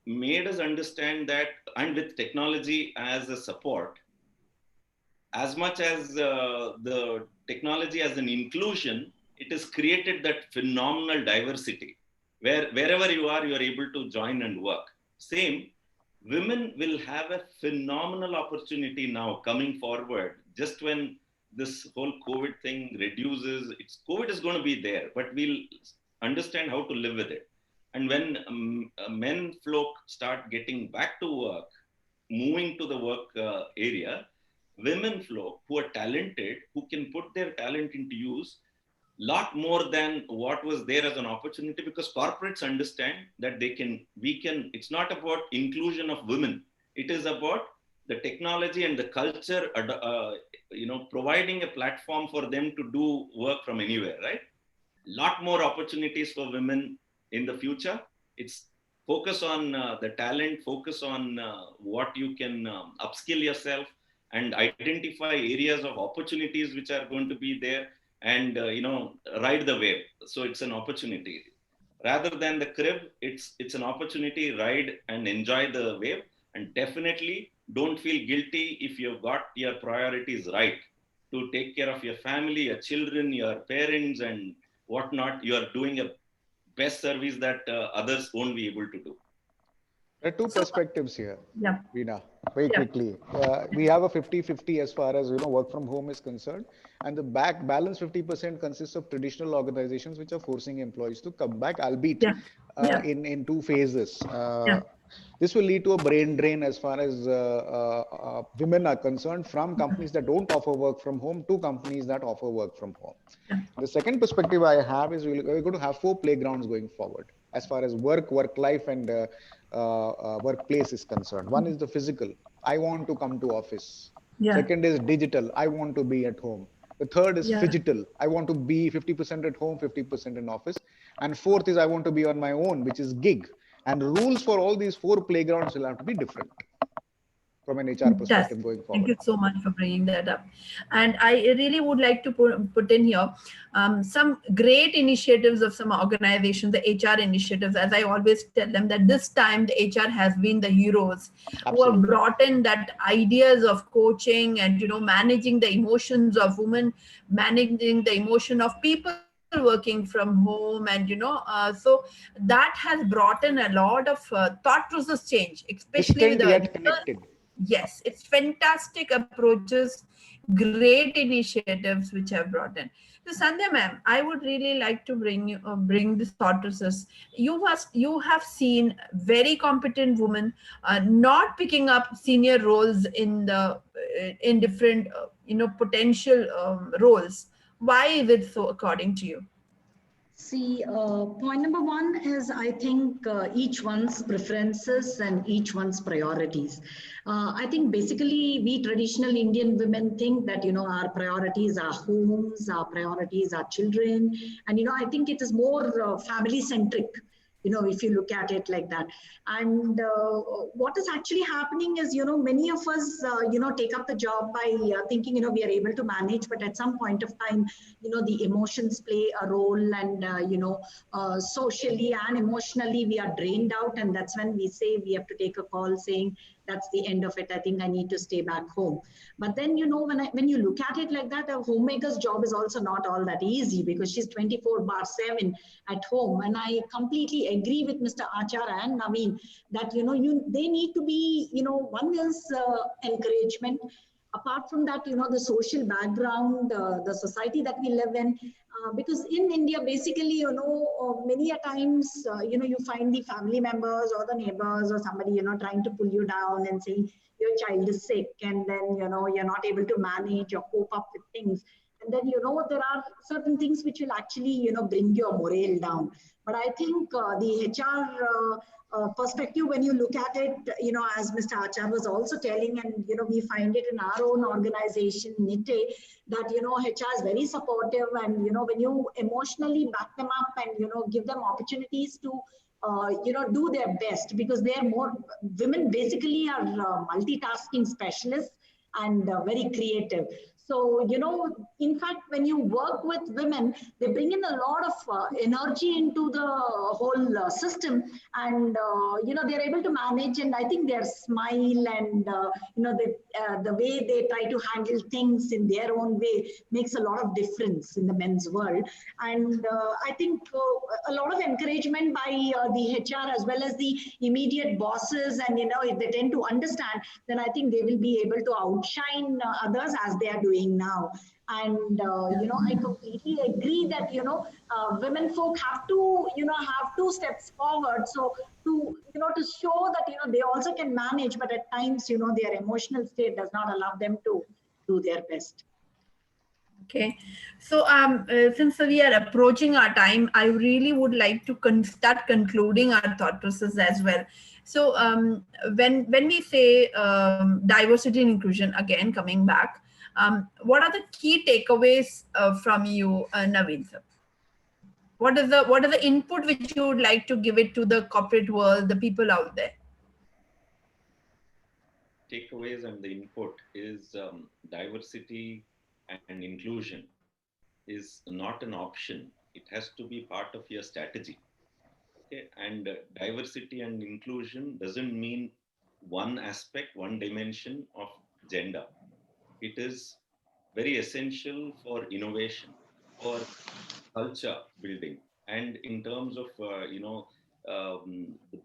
made us understand that, and with technology as a support, as much as the technology as an inclusion, it has created that phenomenal diversity where wherever you are able to join and work. Same, women will have a phenomenal opportunity now coming forward. Just when this whole COVID thing reduces, COVID is going to be there, but we'll understand how to live with it. And when men folk start getting back to work, moving to the work area, women folk who are talented, who can put their talent into use, lot more than what was there as an opportunity, because corporates understand that it's not about inclusion of women. It is about the technology and the culture, providing a platform for them to do work from anywhere, right? Lot more opportunities for women in the future. It's focus on the talent, focus on what you can upskill yourself, and identify areas of opportunities which are going to be there, and ride the wave. So it's an opportunity rather than the crib. It's an opportunity. Ride and enjoy the wave, and definitely don't feel guilty if you've got your priorities right to take care of your family, your children, your parents, and whatnot. You are doing a best service that others won't be able to do. There are two So, perspectives here, yeah, Veena, very yeah, quickly. We have a 50-50 as far as work from home is concerned, and the back balance 50% consists of traditional organizations which are forcing employees to come back, albeit yeah, yeah, in two phases. yeah, This will lead to a brain drain as far as women are concerned, from companies that don't offer work from home to companies that offer work from home. yeah, The second perspective I have is we're going to have four playgrounds going forward as far as work life, and workplace is concerned. One is the physical. I want to come to office. yeah, Second is digital. I want to be at home. The third is yeah. phygital. I want to be 50% at home, 50% in office. And fourth is I want to be on my own, which is gig. And rules for all these four playgrounds will have to be different from an HR Yes, perspective going thank forward. you so much for bringing that up. And I really would like to put in here some great initiatives of some organizations, the HR initiatives. As I always tell them, that this time the HR has been the heroes who have Absolutely. brought in that ideas of coaching and managing the emotions of women, managing the emotion of people working from home, and so that has brought in a lot of thought process change, especially with Distant the yet connected. yes, it's fantastic approaches, great initiatives which have brought in. So Sandhya ma'am, I would really like to bring this thought process. You have seen very competent women not picking up senior roles in different potential roles. Why is it so, according to you? See, point number one is I think each one's preferences and each one's priorities. I think basically we traditional Indian women think that, our priorities are homes, our priorities are children. And, I think it is more family centric, if you look at it like that. And what is actually happening is, many of us, take up the job by thinking, we are able to manage, but at some point of time, the emotions play a role, and, socially and emotionally, we are drained out. And that's when we say we have to take a call saying, that's the end of it. I think I need to stay back home. But then, when you look at it like that, a homemaker's job is also not all that easy, because she's 24/7 at home. And I completely agree with Mr. Achar and Naveen that, they need to be, one is encouragement. Apart from that, the social background, the society that we live in, because in India, basically, many a times, you find the family members or the neighbors or somebody, trying to pull you down and saying your child is sick, and then, you're not able to manage or cope up with things. And then, there are certain things which will actually, bring your morale down. But I think the HR perspective, when you look at it, as Mr. Achar was also telling, and, we find it in our own organization, NITE, that, HR is very supportive, and, when you emotionally back them up and, give them opportunities to, do their best, because they are more, women basically are multitasking specialists and very creative. So, in fact, when you work with women, they bring in a lot of energy into the whole system, and they're able to manage. And I think their smile and the way they try to handle things in their own way makes a lot of difference in the men's world. And I think a lot of encouragement by the HR as well as the immediate bosses, and if they tend to understand, then I think they will be able to outshine others as they are doing now. And I completely agree that women folk have to have two steps forward, so to to show that they also can manage, but at times their emotional state does not allow them to do their best. Okay, so since we are approaching our time, I really would like to start concluding our thought process as well. So when we say diversity and inclusion, again coming back, what are the key takeaways from you, Naveen sir? What is the input which you would like to give it to the corporate world, the people out there? Takeaways and the input is diversity and inclusion is not an option. It has to be part of your strategy. Okay, and diversity and inclusion doesn't mean one aspect, one dimension of gender. It is very essential for innovation, for culture building, and in terms of the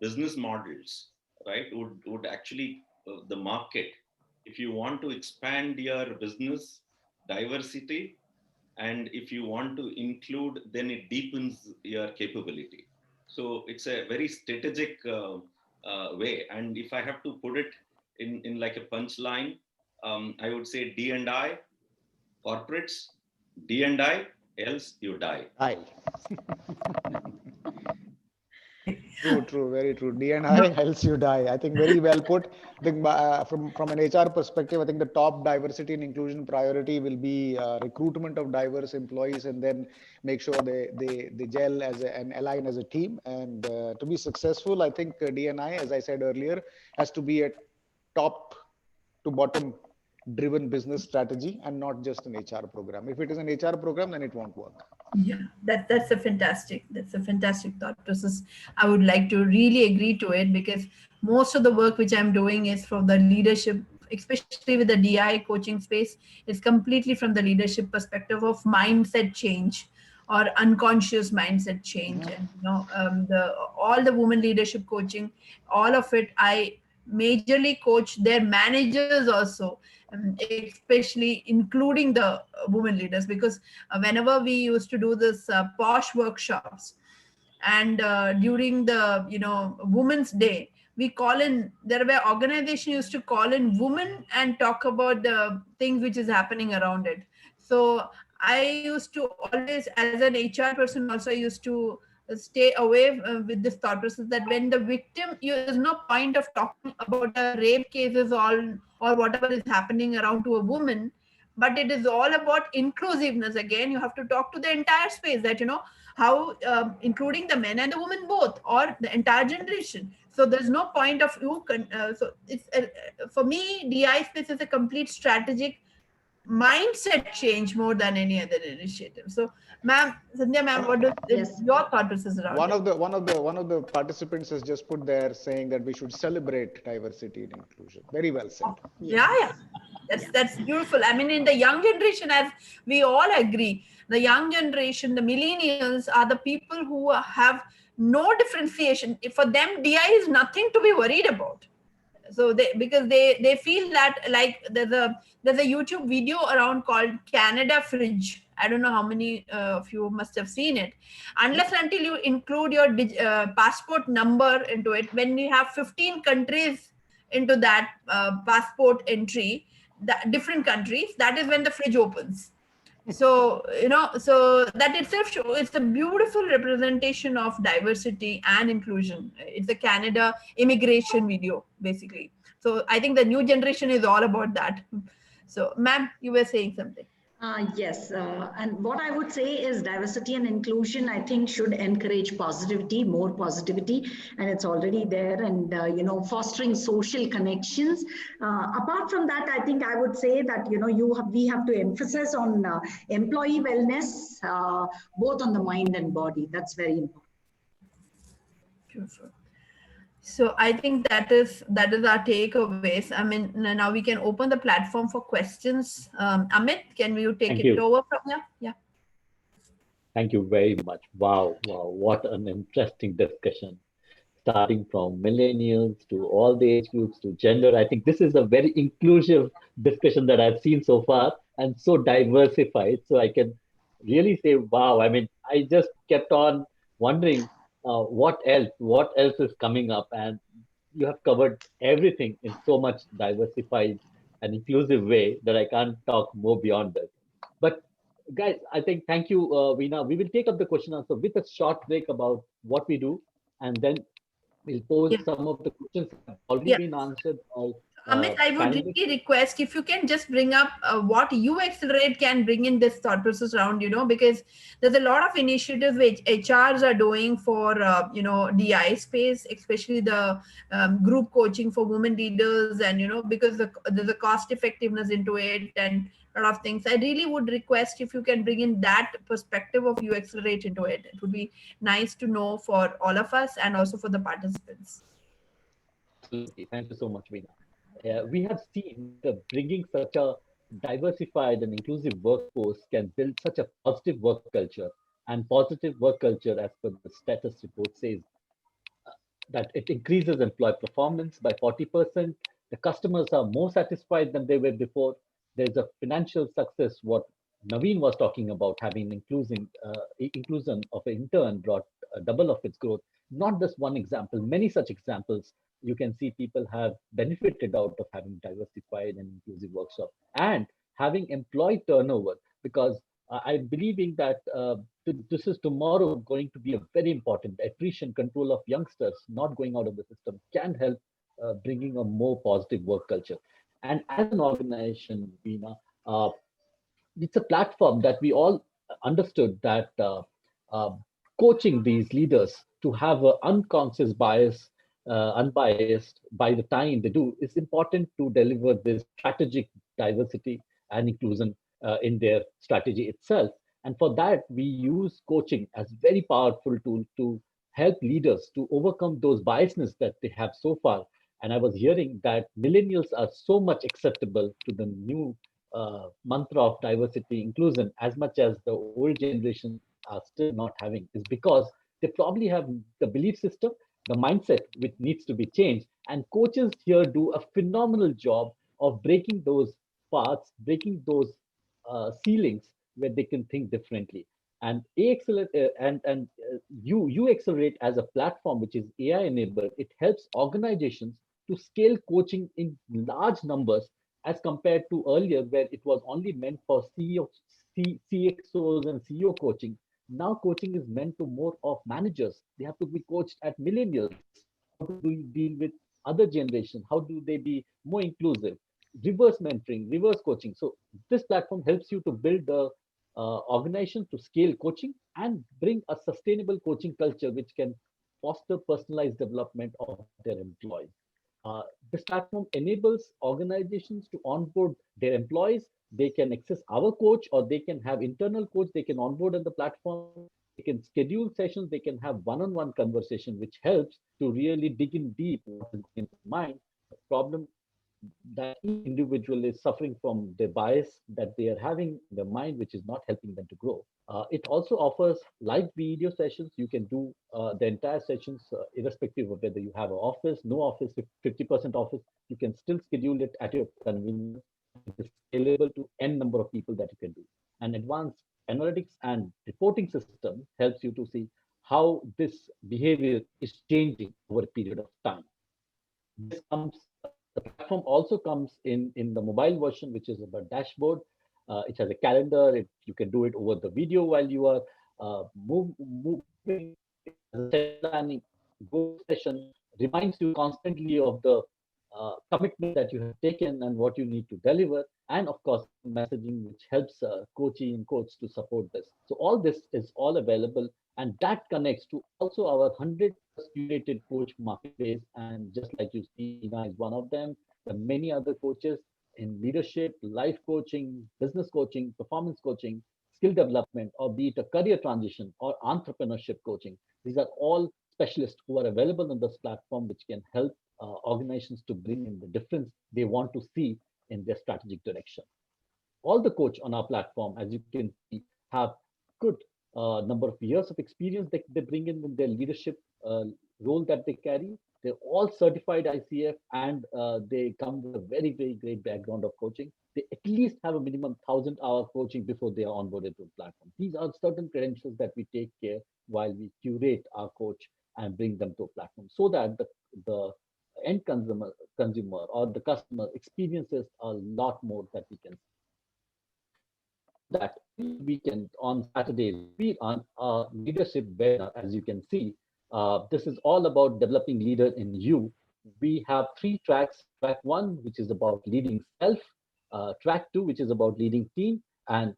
business models, right? Would actually the market, if you want to expand your business, diversity, and if you want to include, then it deepens your capability. So it's a very strategic way. And if I have to put it in like a punchline, I would say D&I, corporates, D&I, else you die. Hi. True, very true. D&I, else you die. I think very well put. I think from an HR perspective, I think the top diversity and inclusion priority will be recruitment of diverse employees, and then make sure they gel and align as a team. And to be successful, I think D&I, as I said earlier, has to be a top to bottom driven business strategy and not just an HR program. If it is an HR program, then it won't work. Yeah, that's a fantastic thought process. I would like to really agree to it, because most of the work which I'm doing is from the leadership, especially with the DI coaching space, is completely from the leadership perspective of mindset change or unconscious mindset change. And all the women leadership coaching, all of it, I majorly coach their managers also, especially including the women leaders, because whenever we used to do this posh workshops, and during the Women's Day, we call in, there were organizations used to call in women and talk about the things which is happening around it. So I used to always, as an HR person also, I used to stay away with this thought process that when the victim, there's no point of talking about the rape cases or whatever is happening around to a woman, but it is all about inclusiveness. Again, you have to talk to the entire space, that how including the men and the women both, or the entire generation. So there's no point of so it's for me, DI space is a complete strategic mindset change more than any other initiative. So, ma'am, Sandhya, ma'am, what is your thought process around one of the participants has just put there saying that we should celebrate diversity and inclusion. Very well said. Yeah. That's beautiful. I mean, in the young generation, as we all agree, the young generation, the millennials, are the people who have no differentiation. For them, DI is nothing to be worried about. So because they feel that, like, there's a YouTube video around called Canada Fridge. I don't know how many of you must have seen it. Unless until you include your passport number into it, when you have 15 countries into that passport entry, different countries, that is when the fridge opens. So so that itself it's a beautiful representation of diversity and inclusion. It's a Canada immigration video, basically. So I think the new generation is all about that. So, ma'am, you were saying something. Yes, and what I would say is diversity and inclusion, I think, should encourage positivity, more positivity, and it's already there, and fostering social connections. Apart from that, I think I would say that we have to emphasize on employee wellness, both on the mind and body. That's very important. Beautiful. So I think that is our takeaways. I mean, now we can open the platform for questions. Amit, can you take Thank it you. over from here? Yeah. Thank you very much. Wow, wow, what an interesting discussion. Starting from millennials to all the age groups to gender. I think this is a very inclusive discussion that I've seen so far and so diversified. So I can really say, wow. I mean, I just kept on wondering what else is coming up, and you have covered everything in so much diversified and inclusive way that I can't talk more beyond that. But guys, I think thank you, Veena. We will take up the question answer with a short break about what we do, and then we'll pose Yeah. some of the questions that have already Yeah. been answered by Amit, I would panelists. really request if you can just bring up what uExcelerate can bring in this thought process round, because there's a lot of initiatives which HRs are doing for, DI space, especially the group coaching for women leaders, and, because there's a cost effectiveness into it and a lot of things. I really would request if you can bring in that perspective of uExcelerate into it. It would be nice to know for all of us and also for the participants. Absolutely. Thank you so much, Veena. We have seen that bringing such a diversified and inclusive workforce can build such a positive work culture. And positive work culture, as per the status report, says that it increases employee performance by 40%. The customers are more satisfied than they were before. There's a financial success, what Naveen was talking about, having inclusion of an intern brought a double of its growth. Not just one example, many such examples. You can see people have benefited out of having diversified and inclusive workshop and having employee turnover, because I'm believing that this is tomorrow going to be a very important attrition control of youngsters not going out of the system can help bringing a more positive work culture. And as an organization, Veena, uh, it's a platform that we all understood that uh, coaching these leaders to have an unconscious bias, unbiased by the time they do, is important to deliver this strategic diversity and inclusion in their strategy itself. And for that, we use coaching as very powerful tool to help leaders to overcome those biasness that they have so far. And I was hearing that millennials are so much acceptable to the new mantra of diversity inclusion as much as the old generations are still not having, is because they probably have the belief system, the mindset which needs to be changed, and coaches here do a phenomenal job of breaking those paths, breaking those ceilings where they can think differently. And you accelerate as a platform which is AI enabled. It helps organizations to scale coaching in large numbers as compared to earlier, where it was only meant for CXOs and CEO coaching. Now coaching is meant to more of managers. They have to be coached at millennials. How do you deal with other generation? How do they be more inclusive? Reverse mentoring, reverse coaching. So this platform helps you to build the organization to scale coaching and bring a sustainable coaching culture which can foster personalized development of their employees. This platform enables organizations to onboard their employees. They can access our coach, or they can have internal coach they can onboard on the platform. They can schedule sessions. They can have one-on-one conversation, which helps to really dig in deep what is going in their mind, the problem that each individual is suffering from, the bias that they are having in their mind, which is not helping them to grow. It also offers live video sessions. You can do the entire sessions irrespective of whether you have an office, no office, 50% office. You can still schedule it at your convenience, and it is scalable to n number of people that you can do. And advanced analytics and reporting system helps you to see how this behavior is changing over a period of time. This comes, the platform also comes in the mobile version, which is a dashboard. It has a calendar. You can do it over the video while you are moving. It has a session planning. Go session reminds you constantly of the commitment that you have taken and what you need to deliver, and of course, messaging which helps coaching and coach to support this. So all this is all available, and that connects to also our 100 plus curated coach marketplace. And just like you see, Veena is one of them. There are many other coaches in leadership, life coaching, business coaching, performance coaching, skill development, or be it a career transition or entrepreneurship coaching. These are all specialists who are available on this platform, which can help organizations to bring in the difference they want to see in their strategic direction. All the coach on our platform, as you can see, have good number of years of experience that they bring in their leadership role that they carry. They're all certified ICF, and they come with a very, very great background of coaching. They at least have a minimum 1,000-hour coaching before they are onboarded to the platform. These are certain credentials that we take care while we curate our coach and bring them to a platform, so that the end consumer or the customer experiences a lot more that we can. That weekend on Saturdays, we run a leadership webinar. As you can see, this is all about developing leader in you. We have three tracks. Track one, which is about leading self. Track two, which is about leading team. And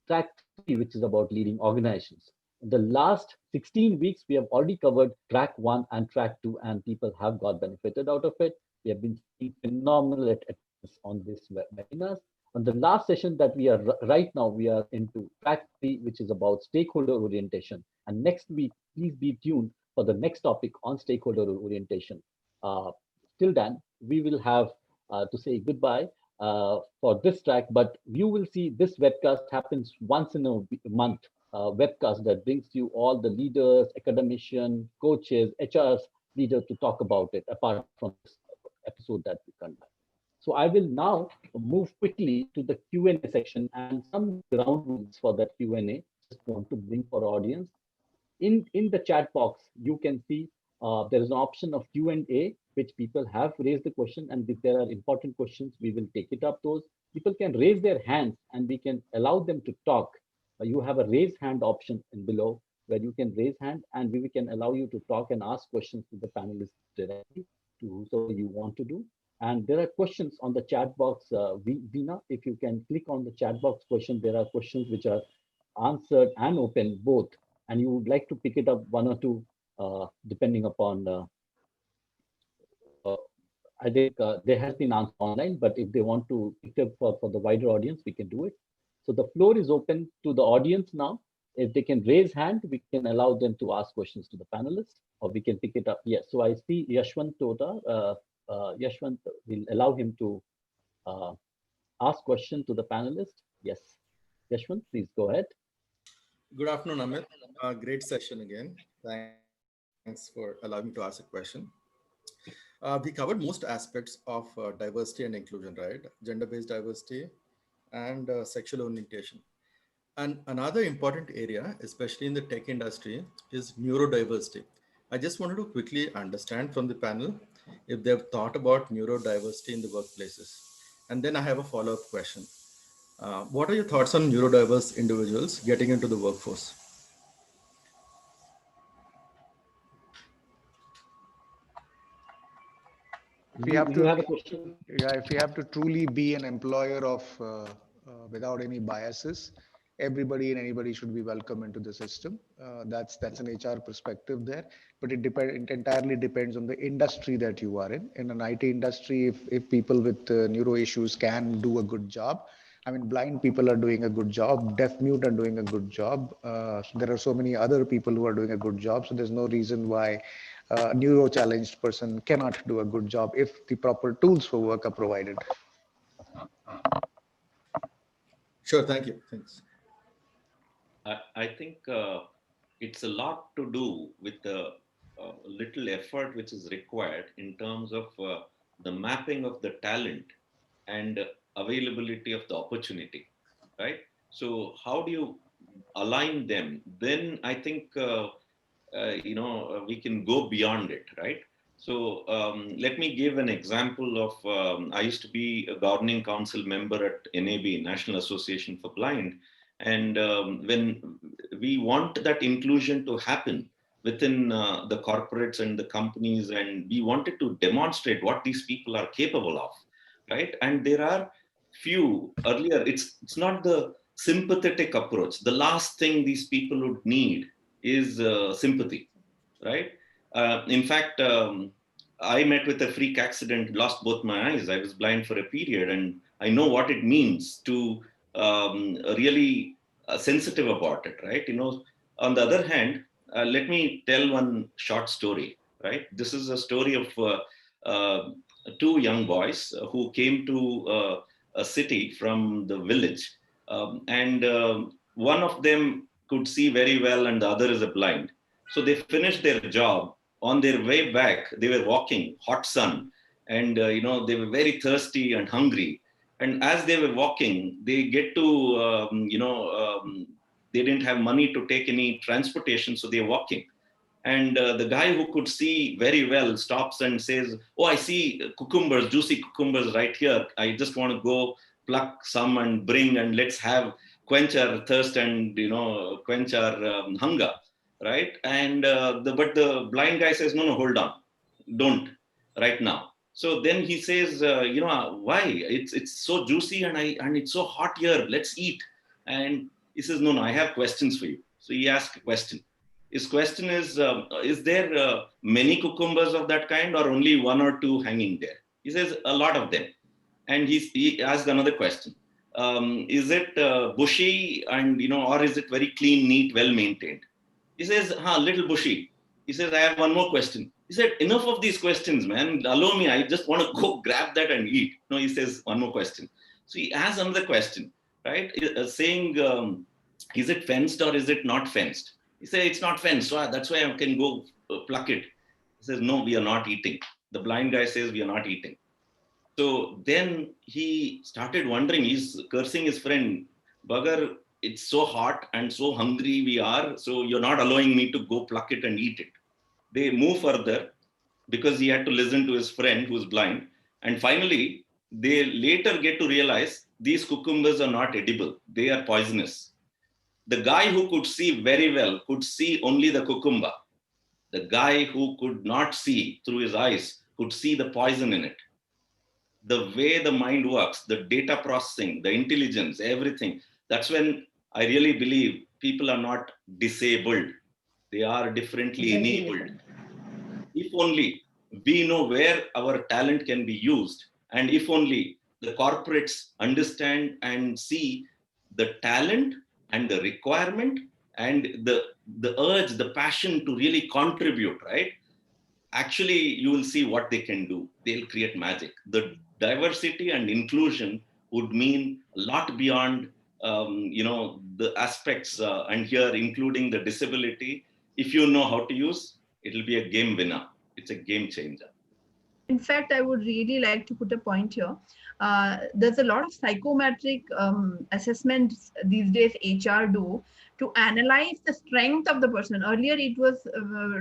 track three, which is about leading organizations. In the last 16 weeks, we have already covered track one and track two, and people have got benefited out of it. We have been seeing phenomenal attendance on this webinars. On the last session that we are right now, we are into track three, which is about stakeholder orientation. And next week, please be tuned for the next topic on stakeholder orientation. Till then, we will have to say goodbye for this track, but you will see this webcast happens once in a month. Webcast that brings you all the leaders, academicians, coaches, HRs, leaders to talk about it, apart from this episode that we conduct. So I will now move quickly to the Q&A section, and some ground rules for that Q&A. Just want to bring for audience. In the chat box, you can see there is an option of Q&A, which people have raised the question, and if there are important questions, we will take it up those. People can raise their hands and we can allow them to talk. You have a raise hand option in below where you can raise hand, and we can allow you to talk and ask questions to the panelists directly, to whosoever you want to do. And there are questions on the chat box. Veena, if you can click on the chat box question, there are questions which are answered and open both. And you would like to pick it up one or two, depending upon, I think there has been answered online, but if they want to pick up for the wider audience, we can do it. So the floor is open to the audience now. If they can raise hand, we can allow them to ask questions to the panelists, or we can pick it up. Yes, so I see Yashwant Tota. Yashwant, will allow him to ask question to the panelist. Yes, Yashwant, please go ahead. Good afternoon, Amit. Great session again. Thanks for allowing me to ask a question. We covered most aspects of diversity and inclusion, right? Gender-based diversity and sexual orientation. And another important area, especially in the tech industry, is neurodiversity. I just wanted to quickly understand from the panel if they've thought about neurodiversity in the workplaces. And then I have a follow-up question. What are your thoughts on neurodiverse individuals getting into the workforce? If we have to, have a question? yeah, if we have to truly be an employer of without any biases, everybody and anybody should be welcome into the system. That's an HR perspective there, but it entirely depends on the industry that you are in. In an IT industry, if people with neuro issues can do a good job, I mean, blind people are doing a good job, deaf mute are doing a good job. There are so many other people who are doing a good job, so there's no reason why a neuro challenged person cannot do a good job if the proper tools for work are provided. Sure, thank you. Thanks. I think it's a lot to do with the little effort which is required in terms of the mapping of the talent and availability of the opportunity, right? So how do you align them? Then I think we can go beyond it, right? So let me give an example of, I used to be a governing council member at NAB, National Association for Blind. And when we want that inclusion to happen, within the corporates and the companies, and we wanted to demonstrate what these people are capable of, right? And there are few earlier, it's not the sympathetic approach. The last thing these people would need is sympathy, right? In fact, I met with a freak accident, lost both my eyes. I was blind for a period, and I know what it means to really sensitive about it, right? On the other hand, let me tell one short story, right? This is a story of two young boys who came to a city from the village, and one of them could see very well, and the other is a blind. So they finished their job. On their way back, they were walking, hot sun, and they were very thirsty and hungry. And as they were walking, they get to they didn't have money to take any transportation, so they're walking. And the guy who could see very well stops and says, "Oh, I see cucumbers, juicy cucumbers right here. I just want to go pluck some and bring, and let's have quench our thirst and quench our hunger." Right? And but the blind guy says, "No, no, hold on, don't right now." So then he says, "Why? It's so juicy and it's so hot here. Let's eat." And he says, "No, no, I have questions for you." So he asked a question. His question is there many cucumbers of that kind, or only one or two hanging there? He says, "A lot of them." And he asked another question. Is it bushy and, or is it very clean, neat, well maintained? He says, little bushy. He says, "I have one more question." He said, "Enough of these questions, man. Allow me. I just want to go grab that and eat." No, he says, "One more question." So he asks another question, right? Saying, is it fenced or is it not fenced? He said, "It's not fenced. So that's why I can go pluck it." He says, "No, we are not eating." The blind guy says, "We are not eating." So then he started wondering, he's cursing his friend, "Bugger, it's so hot and so hungry we are, so you're not allowing me to go pluck it and eat it." They move further because he had to listen to his friend who's blind. And finally, they later get to realize these cucumbers are not edible, they are poisonous. The guy who could see very well could see only the cucumber. The guy who could not see through his eyes could see the poison in it. The way the mind works, the data processing, the intelligence, everything. That's when I really believe people are not disabled. They are differently enabled. If only we know where our talent can be used, and if only the corporates understand and see the talent and the requirement and the urge, the passion to really contribute, right? Actually, you will see what they can do. They'll create magic. The diversity and inclusion would mean a lot beyond the aspects, and here including the disability. If you know how to use, it'll be a game winner. It's a game changer. In fact, I would really like to put a point here. There's a lot of psychometric assessments these days HR do to analyze the strength of the person. Earlier, it was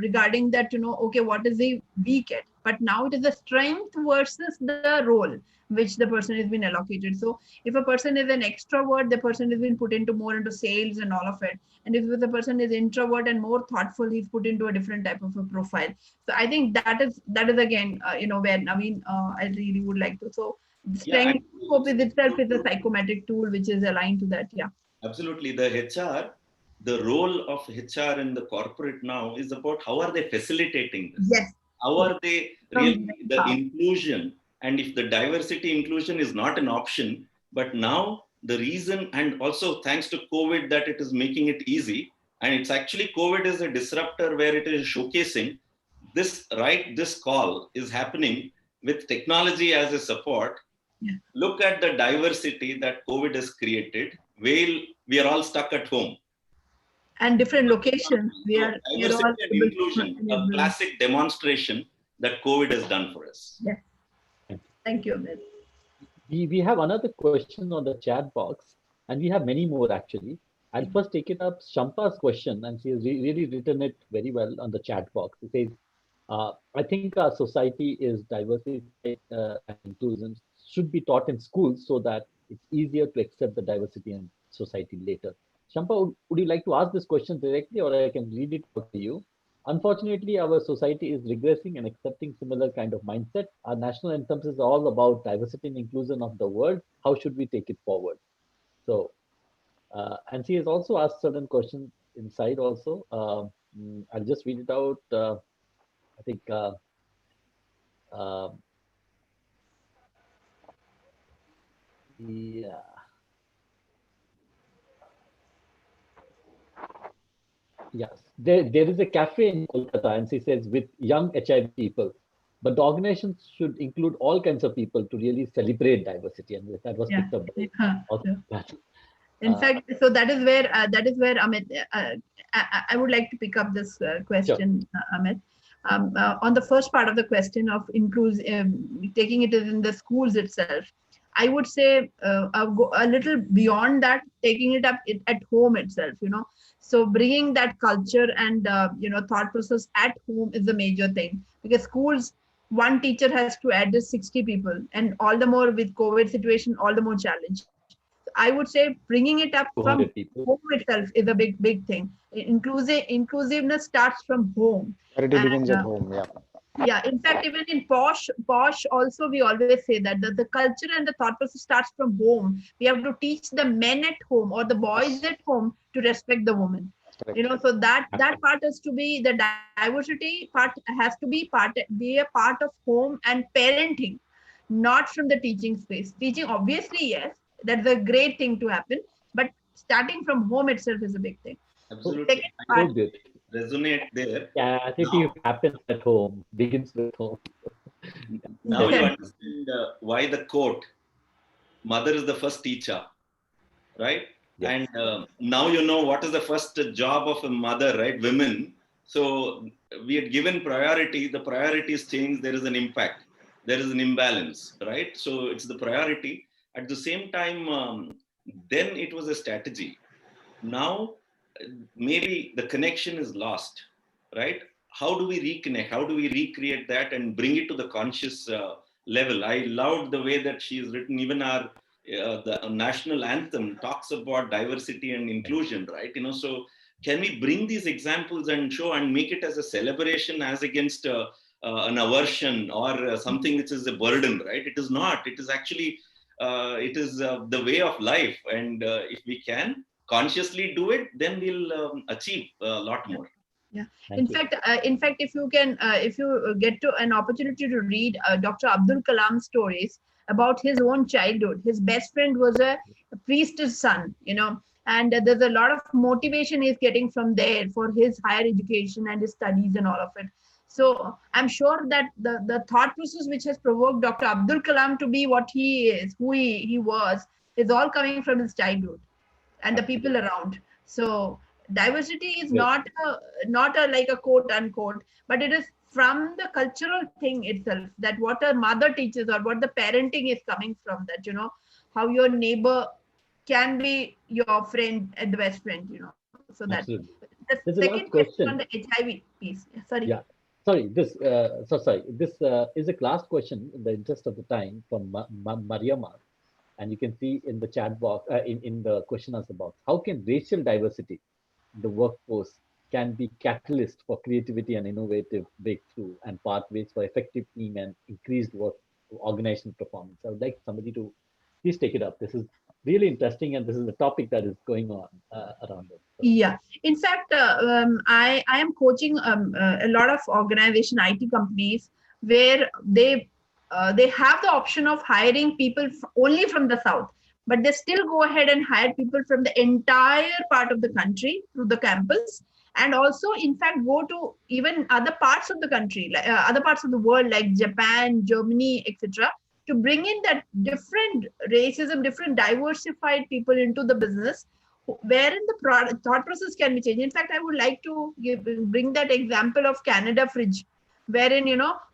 regarding that, okay, what is he weak at? But now it is the strength versus the role which the person has been allocated. So if a person is an extrovert, the person has been put into more into sales and all of it. And if the person is introvert and more thoughtful, he's put into a different type of a profile. So I think that is again, where Naveen, I really would like to. So Yeah, strength scope is itself is a psychometric tool which is aligned to that. Yeah. absolutely. The role of HR in the corporate now is about how are they facilitating this? Yes. How Yes. are they From really the inclusion? And if the diversity inclusion is not an option, but now the reason, and also thanks to COVID, that it is making it easy. And it's actually COVID is a disruptor where it is showcasing this call is happening with technology as a support. Yeah. Look at the diversity that COVID has created. While we are all stuck at home. and different locations, So we are all diversity and able inclusion, to a enable. classic demonstration that COVID has done for us. Yes. Thank you, Amit. We have another question on the chat box, and we have many more actually. I'll first take it up Shampa's question, and she has really written it very well on the chat box. It says, I think our society is diversified and inclusion should be taught in schools so that it's easier to accept the diversity in society later. Shampa, would you like to ask this question directly, or I can read it out to you? Unfortunately, our society is regressing and accepting similar kind of mindset. Our national anthems is all about diversity and inclusion of the world. How should we take it forward? So, and she has also asked certain questions inside also. I'll just read it out. I think, uh, yeah, yes. There is a cafe in Kolkata, and she says with young HIV people, but the organization should include all kinds of people to really celebrate diversity, and that was Yeah. picked up by Yeah. also. In Uh, fact, so that is where Amit, I would like to pick up this sure. question, Amit. On the first part of the question of taking it in the schools itself, I would say I'll go a little beyond that, taking it up at home itself. So bringing that culture and thought process at home is a major thing, because schools, one teacher has to address 60 people, and all the more with COVID situation, all the more challenge. I would say bringing it up from 200 people. home itself is a big thing. Inclusiveness starts from home. Charity begins And at home. Yeah. yeah, in fact, even in posh also, we always say that the culture and the thought process starts from home. We have to teach the men at home or the boys Yes. at home to respect the woman. Correct. So that part is to be, the diversity part has to be a part of home and parenting, not from the teaching space. Teaching, obviously, yes, that's a great thing to happen, but starting from home itself is a big thing. So, Second Absolutely. I part. so beautiful. resonate there. Charity Now, happens at home, begins with home. now Tell you me. understand why the quote, mother is the first teacher, right? Yes. And now you know what is the first job of a mother, right? Women. So we had given priority, the priorities change, there is an impact, there is an imbalance, right? So it's the priority. At the same time, then it was a strategy. Now maybe the connection is lost, right? How do we reconnect? How do we recreate that and bring it to the conscious level? I loved the way that she has written. Even our the national anthem talks about diversity and inclusion, right? So can we bring these examples and show and make it as a celebration as against an aversion or something which is a burden, right? It is not. It is actually it is the way of life, and if we can consciously do it, then we'll achieve a lot more. Yeah. Thank you. In fact, if you get to an opportunity to read Dr. Abdul Kalam's stories about his own childhood, his best friend was a priest's son, and there's a lot of motivation he's getting from there for his higher education and his studies and all of it. So I'm sure that the thought process which has provoked Dr. Abdul Kalam to be what he is, who he was, is all coming from his childhood and the people Absolutely. around. So diversity is Great. not a like a quote unquote, but it is from the cultural thing itself, that what a mother teaches or what the parenting is coming from, that how your neighbor can be your friend and the best friend. So that Absolutely. the There's a second last question on the question. HIV piece. Yeah, sorry. Yeah. Sorry. Sorry. This is a last question in the interest of the time from Mariama. And you can see in the chat box, in the question answer box, how can racial diversity in the workforce can be catalyst for creativity and innovative breakthrough and pathways for effective team and increased work organizational performance? I would like somebody to please take it up. This is really interesting, and this is a topic that is going on around us. So, Yeah, in fact, I am coaching a lot of organization IT companies where they have the option of hiring people only from the south, but they still go ahead and hire people from the entire part of the country through the campus, and also in fact go to even other parts of the country, like other parts of the world like Japan, Germany, etc., to bring in that different racism, different diversified people into the business, wherein the thought process can be changed. In fact, I would like to bring that example of Canada fridge, wherein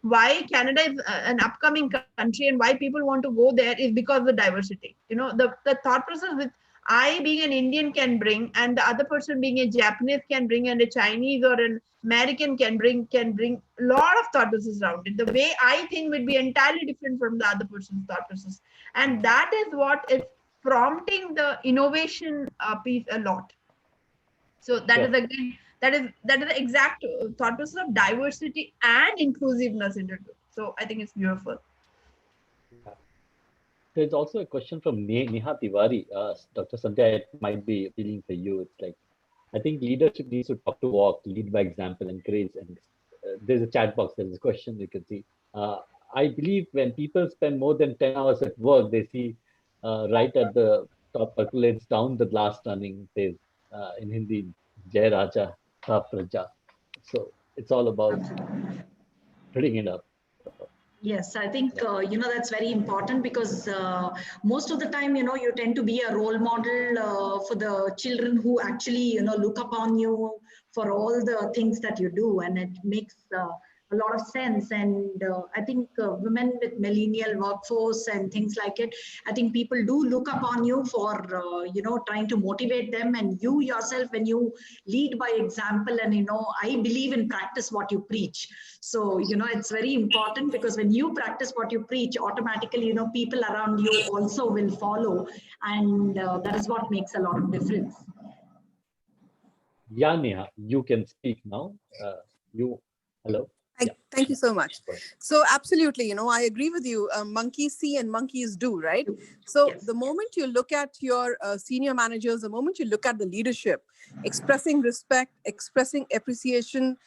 why Canada is an upcoming country and why people want to go there is because of the diversity. The thought process with I being an Indian can bring, and the other person being a Japanese can bring, and a Chinese or an American can bring a lot of thought process around it. The way I think would be entirely different from the other person's thought process, and that is what is prompting the innovation piece a lot. So that is sure. again That is the exact thought process of diversity and inclusiveness into it. So I think it's beautiful. Yeah. There's also a question from Neha Tiwari. Dr. Sandhya, it might be appealing for you. It's like, I think leadership needs to talk to walk, lead by example, encourage. And there's a chat box, there's a question you can see. I believe when people spend more than 10 hours at work, they see right at the top percolates down the glass turning, says in Hindi, Jai Raja, Tha Praja. So it's all about putting it up. Yes, I think, Yeah. that's very important because most of the time, you tend to be a role model for the children who actually, look upon you for all the things that you do. And it makes a lot of sense. And I think women with millennial workforce and things like it, I think people do look upon you for, trying to motivate them. And you yourself, when you lead by example, and, I believe in practice what you preach. So, it's very important because when you practice what you preach, automatically, people around you also will follow. And that is what makes a lot of difference. Yeah, Neha, you can speak now. You, hello. Yeah, Thank you so much. go ahead. So absolutely, I agree with you. Monkeys see and monkeys do, right? So Yes. the moment you look at your senior managers, the moment you look at the leadership, expressing respect, expressing appreciation,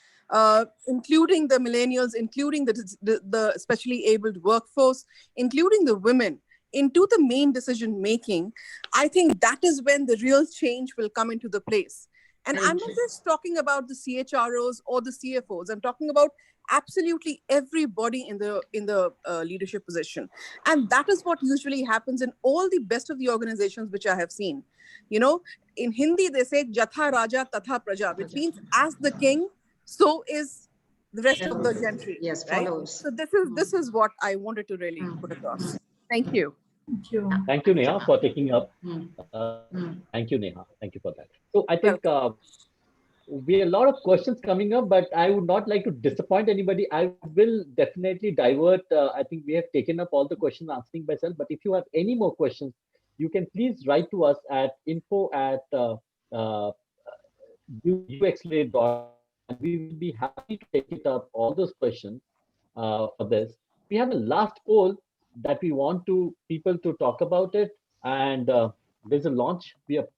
including the millennials, including the especially abled workforce, including the women, into the main decision making, I think that is when the real change will come into the place. And Very I'm not true. just talking about the CHROs or the CFOs. I'm talking about absolutely everybody in the leadership position, and that is what usually happens in all the best of the organizations which I have seen. In Hindi they say Jatha Raja Tatha Praja, which means as the king, so is the rest of the gentry, Yes, right? follows. So this is what I wanted to really put across. Thank you. Thank you. Thank you, Neha, for taking up. Mm. Thank you, Neha. Thank you for that. So I think Welcome. we have a lot of questions coming up, but I would not like to disappoint anybody. I will definitely divert. I think we have taken up all the questions answering by self, but if you have any more questions, you can please write to us at info at uExcelerate.com, and we will be happy to take it up, all those questions for this. We have a last poll that we want to people to talk about it, and there's a launch. We are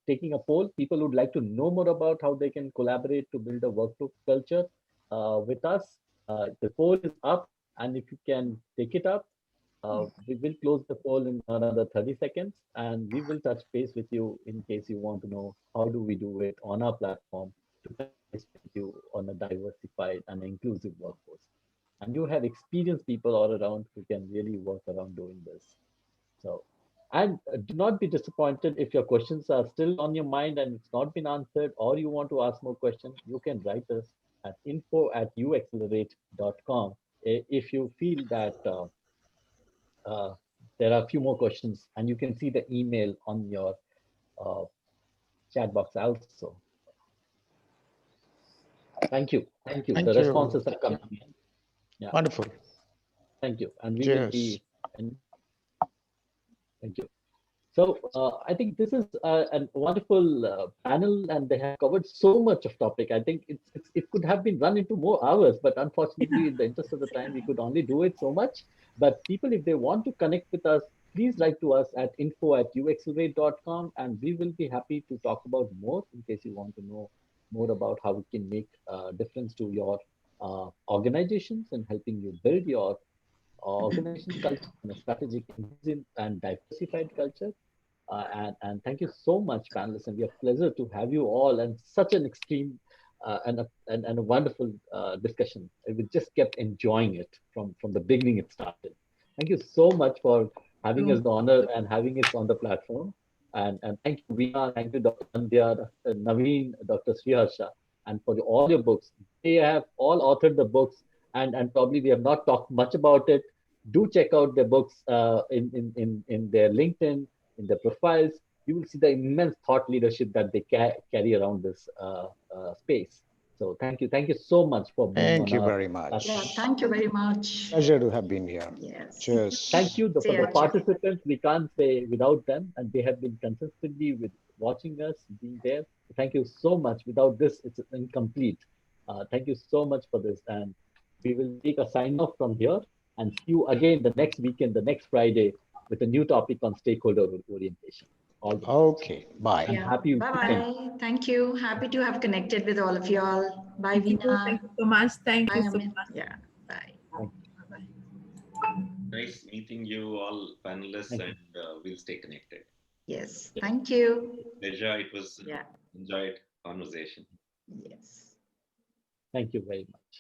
taking a poll. People would like to know more about how they can collaborate to build a workflow culture with us. The poll is up, and if you can take it up, we will close the poll in another 30 seconds, and we will touch base with you in case you want to know how do we do it on our platform to touch base with you on a diversified and inclusive workforce. And you have experienced people all around who can really work around doing this. So, and do not be disappointed if your questions are still on your mind and it's not been answered, or you want to ask more questions, you can write us at info@uexcelerate.com if you feel that uh, there are a few more questions, and you can see the email on your uh, chat box also. Thank you. Thank you. The Thank responses you. are coming in. Yeah, Wonderful. thank you. And we will Cheers. be, and thank you. So I think this is a wonderful panel, and they have covered so much of topic. I think it could have been run into more hours, but unfortunately, in the interest of the time, we could only do it so much. But people, if they want to connect with us, please write to us at info@uexcelerate.com, and we will be happy to talk about more in case you want to know more about how we can make a difference to your organizations and helping you build your organization culture and a strategic, inclusive, and diversified culture. And thank you so much, panelists. And we are pleasure to have you all and such an extreme and a wonderful discussion. We just kept enjoying it from the beginning it started. Thank you so much for having us the honor and having it on the platform. And thank you, Veena, thank you, Dr. Sandhya, Dr. Naveen, Dr. Sriharsha, and for all your books. They have all authored the books, and probably we have not talked much about it. Do check out the books in their LinkedIn, in their profiles. You will see the immense thought leadership that they carry around this space. So thank you so much for being Thank on you our very much. Yeah, platform. thank you very much. Pleasure to have been here. Yes. Thank Cheers. you See for the you, Achar. participants. We can't say without them, and they have been consistently with watching us, being there. Thank you so much. Without this, it's incomplete. Thank you so much for this, and we will take a sign off from here and see you again the next weekend, the next Friday, with a new topic on stakeholder orientation. All the best, Okay, bye. and Yeah. happy Bye weekend. bye. Thank you. Happy to have connected with all of you all. Bye, Thank you. Veena. Thank you so much. Thank Bye, you so Amit. much. Yeah. Bye. Thank Bye. Nice meeting you all panelists, thank you. and we'll stay connected. Yes. Thank you. Pleasure. It was Yeah. enjoyed conversation. Yes. Thank you very much.